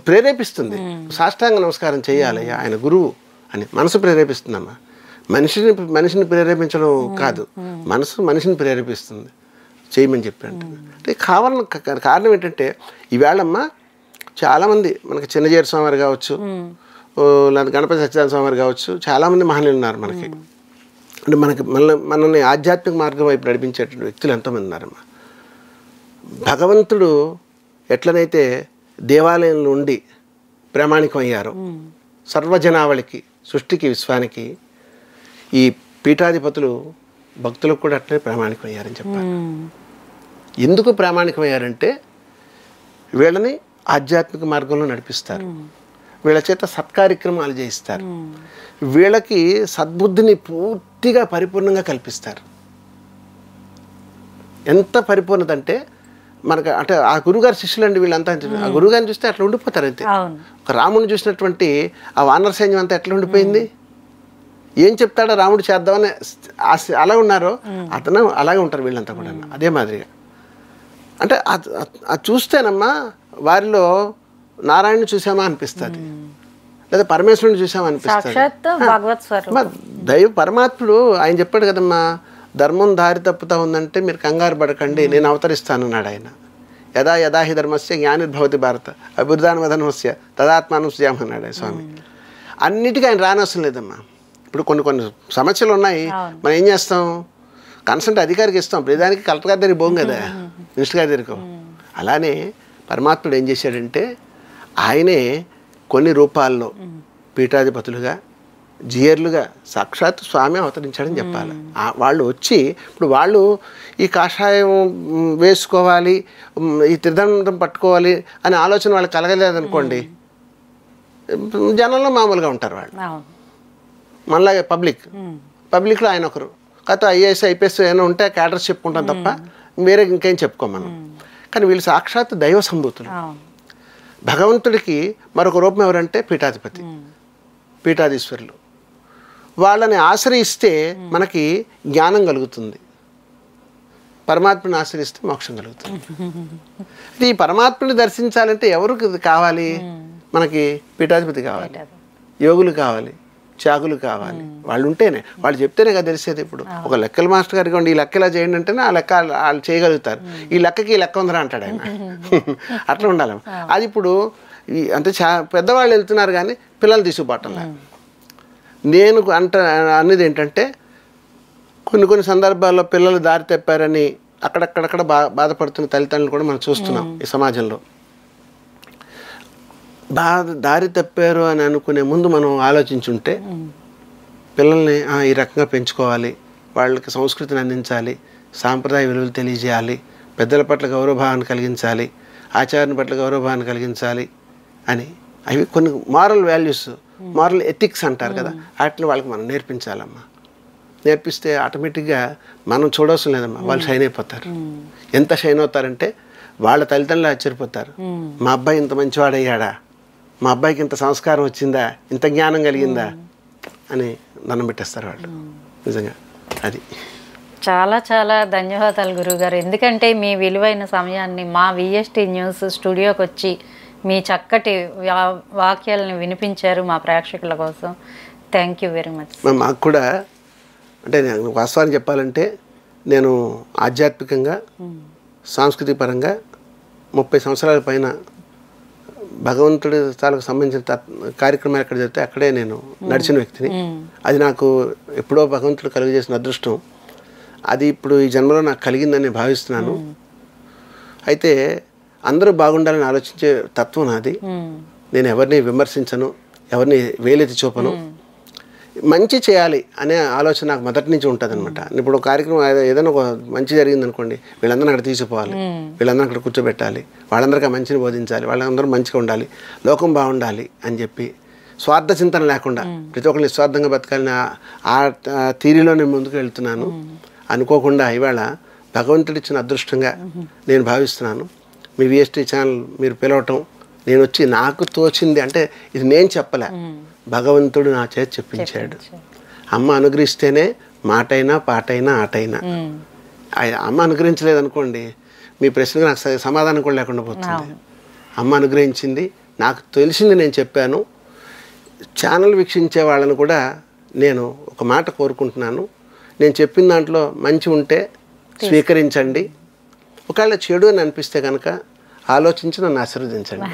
ప్రేరేపిస్తుంది, సాష్టాంగ నమస్కారం చేయాలి ఆయన గురువు అని మనసు ప్రేరేపిస్తుందమ్మా. మనిషిని ప్రేరేపించడం కాదు, మనిషిని ప్రేరేపిస్తుంది చేయమని చెప్పాను. అంటే కారణం ఏంటంటే ఈవేళమ్మ చాలామంది మనకి చిన్నజీర స్వామివారు కావచ్చు, లేదా గణపతి సత్యనారాయణ స్వామివారు కావచ్చు, చాలామంది మహనీయులు ఉన్నారు మనకి. అంటే మనల్ని ఆధ్యాత్మిక మార్గం వైపు నడిపించేటువంటి వ్యక్తులు ఎంతోమంది ఉన్నారమ్మా. భగవంతుడు ఎట్లనైతే దేవాలయం నుండి ప్రామాణికం అయ్యారో సర్వజనావళికి, సృష్టికి, విశ్వానికి, ఈ పీఠాధిపతులు భక్తులకు కూడా అట్లనే ప్రామాణికం అయ్యారని చెప్పారు. ఎందుకు ప్రామాణికమయ్యారంటే వీళ్ళని ఆధ్యాత్మిక మార్గంలో నడిపిస్తారు, వీళ్ళ చేత సత్కార్యక్రమాలు చేయిస్తారు, వీళ్ళకి సద్బుద్ధిని పూర్తిగా పరిపూర్ణంగా కల్పిస్తారు. ఎంత పరిపూర్ణత అంటే మనకు అంటే ఆ గురుగారు శిష్యులండి వీళ్ళంతా. ఆ గురుగారిని చూస్తే అట్లా ఉండిపోతారు అంతే. ఒక రాముడిని చూసినటువంటి ఆ వానర సైన్యం అంతా ఎట్లా ఉండిపోయింది, ఏం చెప్తాడో రాముడు చేద్దామని అలా ఉన్నారో అతను అలాగే ఉంటారు వీళ్ళంతా కూడా అదే మాదిరిగా. అంటే అది చూస్తేనమ్మా వారిలో నారాయణని చూసామా అనిపిస్తుంది, లేదా పరమేశ్వరుని చూసామా అనిపిస్తుంది. దైవ పరమాత్ముడు ఆయన చెప్పాడు కదమ్మా, ధర్మం దారి తప్పుతా ఉందంటే మీరు కంగారు పడకండి, నేను అవతరిస్తానన్నాడు ఆయన. యదా యదా హి ధర్మస్య జ్ఞానిర్భవతి భారత అభివృద్ధాన్వధనమస్య తదాత్మానం సుజామన్నాడు స్వామి. అన్నిటికీ ఆయన రానవసరం లేదమ్మా. ఇప్పుడు కొన్ని సమస్యలు ఉన్నాయి, మనం ఏం చేస్తాం, కన్సల్ట్ అధికారికి ఇస్తాం, ప్రతిదానికి కలెక్టర్ గారి దగ్గరికి పోం కదా, మినిస్టర్ గారి దగ్గరకు. అలానే పరమాత్ముడు ఏం చేశాడంటే ఆయనే కొన్ని రూపాల్లో పీఠాధిపతులుగా జియర్లుగా సాక్షాత్ స్వామి అవతరించాడని చెప్పాలి. వాళ్ళు వచ్చి ఇప్పుడు వాళ్ళు ఈ కాషాయం వేసుకోవాలి, ఈ త్రిదండం పట్టుకోవాలి అనే ఆలోచన వాళ్ళకి కలగలేదనుకోండి, జనంలో మామూలుగా ఉంటారు వాళ్ళు. మనలాగే పబ్లిక్లో ఆయన ఒకరు, కాకపోతే ఐఏఎస్ ఐపీఎస్ ఏమైనా ఉంటే క్యాడర్స్ చెప్పుకుంటాం తప్ప వేరే ఇంకేం చెప్పుకోం మనం. కానీ వీళ్ళు సాక్షాత్ దైవ సంభూతులు. భగవంతుడికి మరొక రూపం ఎవరంటే పీఠాధిపతి, పీఠాధీశ్వరులు. వాళ్ళని ఆశ్రయిస్తే మనకి జ్ఞానం కలుగుతుంది, పరమాత్మని ఆశ్రయిస్తే మోక్షం కలుగుతుంది. ఈ పరమాత్మని దర్శించాలంటే ఎవరికి కావాలి, మనకి పీఠాధిపతి కావాలి, యోగులు కావాలి, త్యాగులు కావాలి. వాళ్ళు ఉంటేనే, వాళ్ళు చెప్తేనే కదా తెలిసేది. ఇప్పుడు ఒక లెక్కల మాస్టర్ గారికి ఈ లెక్క ఇలా చేయండి అంటేనే ఆ లెక్క వాళ్ళు చేయగలుగుతారు. ఈ లెక్కకి ఈ లెక్క ఉందరా అంటాడు ఆయన. అట్లా ఉండాలి. అది ఇప్పుడు అంటే పెద్దవాళ్ళు వెళ్తున్నారు కానీ పిల్లలు తీసుకుపోవటంలా. నేను అనేది ఏంటంటే కొన్ని సందర్భాల్లో పిల్లలు దారి తప్పారని అక్కడక్కడ బాధపడుతున్న తల్లిదండ్రులు కూడా మనం చూస్తున్నాం ఈ సమాజంలో. దారి తప్పారు అని అనుకునే ముందు మనం ఆలోచించుంటే పిల్లల్ని ఈ రకంగా పెంచుకోవాలి, వాళ్ళకి సంస్కృతిని అందించాలి, సాంప్రదాయ విలువలు తెలియజేయాలి, పెద్దల పట్ల గౌరవభావాన్ని కలిగించాలి, ఆచార్యుని పట్ల గౌరవభావాన్ని కలిగించాలి అని, అవి కొన్ని మారల్ వాల్యూస్, మారల్ ఎథిక్స్ అంటారు కదా, వాటిని వాళ్ళకి మనం నేర్పించాలమ్మా. నేర్పిస్తే ఆటోమేటిక్గా మనం చూడవలసిన లేదమ్మా, వాళ్ళు షైన్ అయిపోతారు. ఎంత షైన్ అవుతారంటే వాళ్ళ తల్లిదండ్రులు ఆశ్చర్యపోతారు, మా అబ్బాయి ఇంత మంచివాడయ్యాడా, మా అబ్బాయికి ఇంత సంస్కారం వచ్చిందా, ఇంత జ్ఞానం కలిగిందా అని దండం పెట్టేస్తారు వాళ్ళు. నిజంగా అది చాలా చాలా ధన్యవాదాలు గురువుగారు. ఎందుకంటే మీ విలువైన సమయాన్ని మా విఎస్టీ న్యూస్ స్టూడియోకి వచ్చి మీ చక్కటి వాక్యాలను వినిపించారు మా ప్రేక్షకుల కోసం. Thank you very much. మాకు కూడా అంటే వాస్తవాన్ని చెప్పాలంటే నేను ఆధ్యాత్మికంగా సాంస్కృతిక పరంగా 30 సంవత్సరాల పైన భగవంతుడి తాలకు సంబంధించిన కార్యక్రమాలు ఎక్కడ జరిగితే అక్కడే నేను నడిచిన వ్యక్తిని. అది నాకు ఎప్పుడో భగవంతుడు కలుగజేసిన అదృష్టం. అది ఇప్పుడు ఈ జన్మలో నాకు కలిగిందని భావిస్తున్నాను. అయితే అందరూ బాగుండాలని ఆలోచించే తత్వం నాది. నేను ఎవరిని విమర్శించను, ఎవరిని వేలెత్తి చూపను. మంచి చేయాలి అనే ఆలోచన నాకు మొదటి నుంచి ఉంటుంది అనమాట. ఇప్పుడు ఒక కార్యక్రమం ఏదైనా ఒక మంచి జరిగింది అనుకోండి, వీళ్ళందరూ అక్కడ తీసుకుపోవాలి, వీళ్ళందరూ అక్కడ కూర్చోబెట్టాలి, వాళ్ళందరికీ మంచిని బోధించాలి, వాళ్ళందరూ మంచిగా ఉండాలి, లోకం బాగుండాలి అని చెప్పి స్వార్థ చింతన లేకుండా ప్రతి ఒక్కరు నిస్వార్థంగా బతకాలని ఆ థీరీలో నేను ముందుకు వెళ్తున్నాను. అనుకోకుండా ఇవాళ భగవంతుడిచ్చిన అదృష్టంగా నేను భావిస్తున్నాను. మీ విఎస్టీ ఛానల్ మీరు పిలవటం, నేను వచ్చి నాకు తోచింది అంటే ఇది నేను చెప్పలే, భగవంతుడు నా చేతి చెప్పించాడు. అమ్మ అనుగ్రహిస్తేనే మాటైనా పాటైనా ఆటైనా. అమ్మ అనుగ్రహించలేదనుకోండి మీ ప్రశ్నకు నాకు సమాధానం కూడా లేకుండా పోతుంది. అమ్మ అనుగ్రహించింది, నాకు తెలిసింది నేను చెప్పాను. ఛానల్ వీక్షించే వాళ్ళని కూడా నేను ఒక మాట కోరుకుంటున్నాను, నేను చెప్పిన దాంట్లో మంచి ఉంటే స్వీకరించండి, ఒకవేళ చెడు అని అనిపిస్తే కనుక ఆలోచించి నన్ను ఆశీర్వదించండి.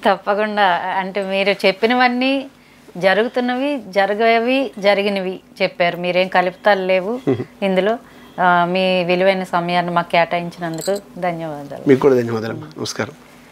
తప్పకుండా. అంటే మీరు చెప్పినవన్నీ జరుగుతున్నవి, జరిగినవి చెప్పారు. మీరేం కలుపుతాలు లేవు ఇందులో. మీ విలువైన సమయాన్ని మాకు కేటాయించినందుకు ధన్యవాదాలు. మీకు కూడా ధన్యవాదాలు. నమస్కారం.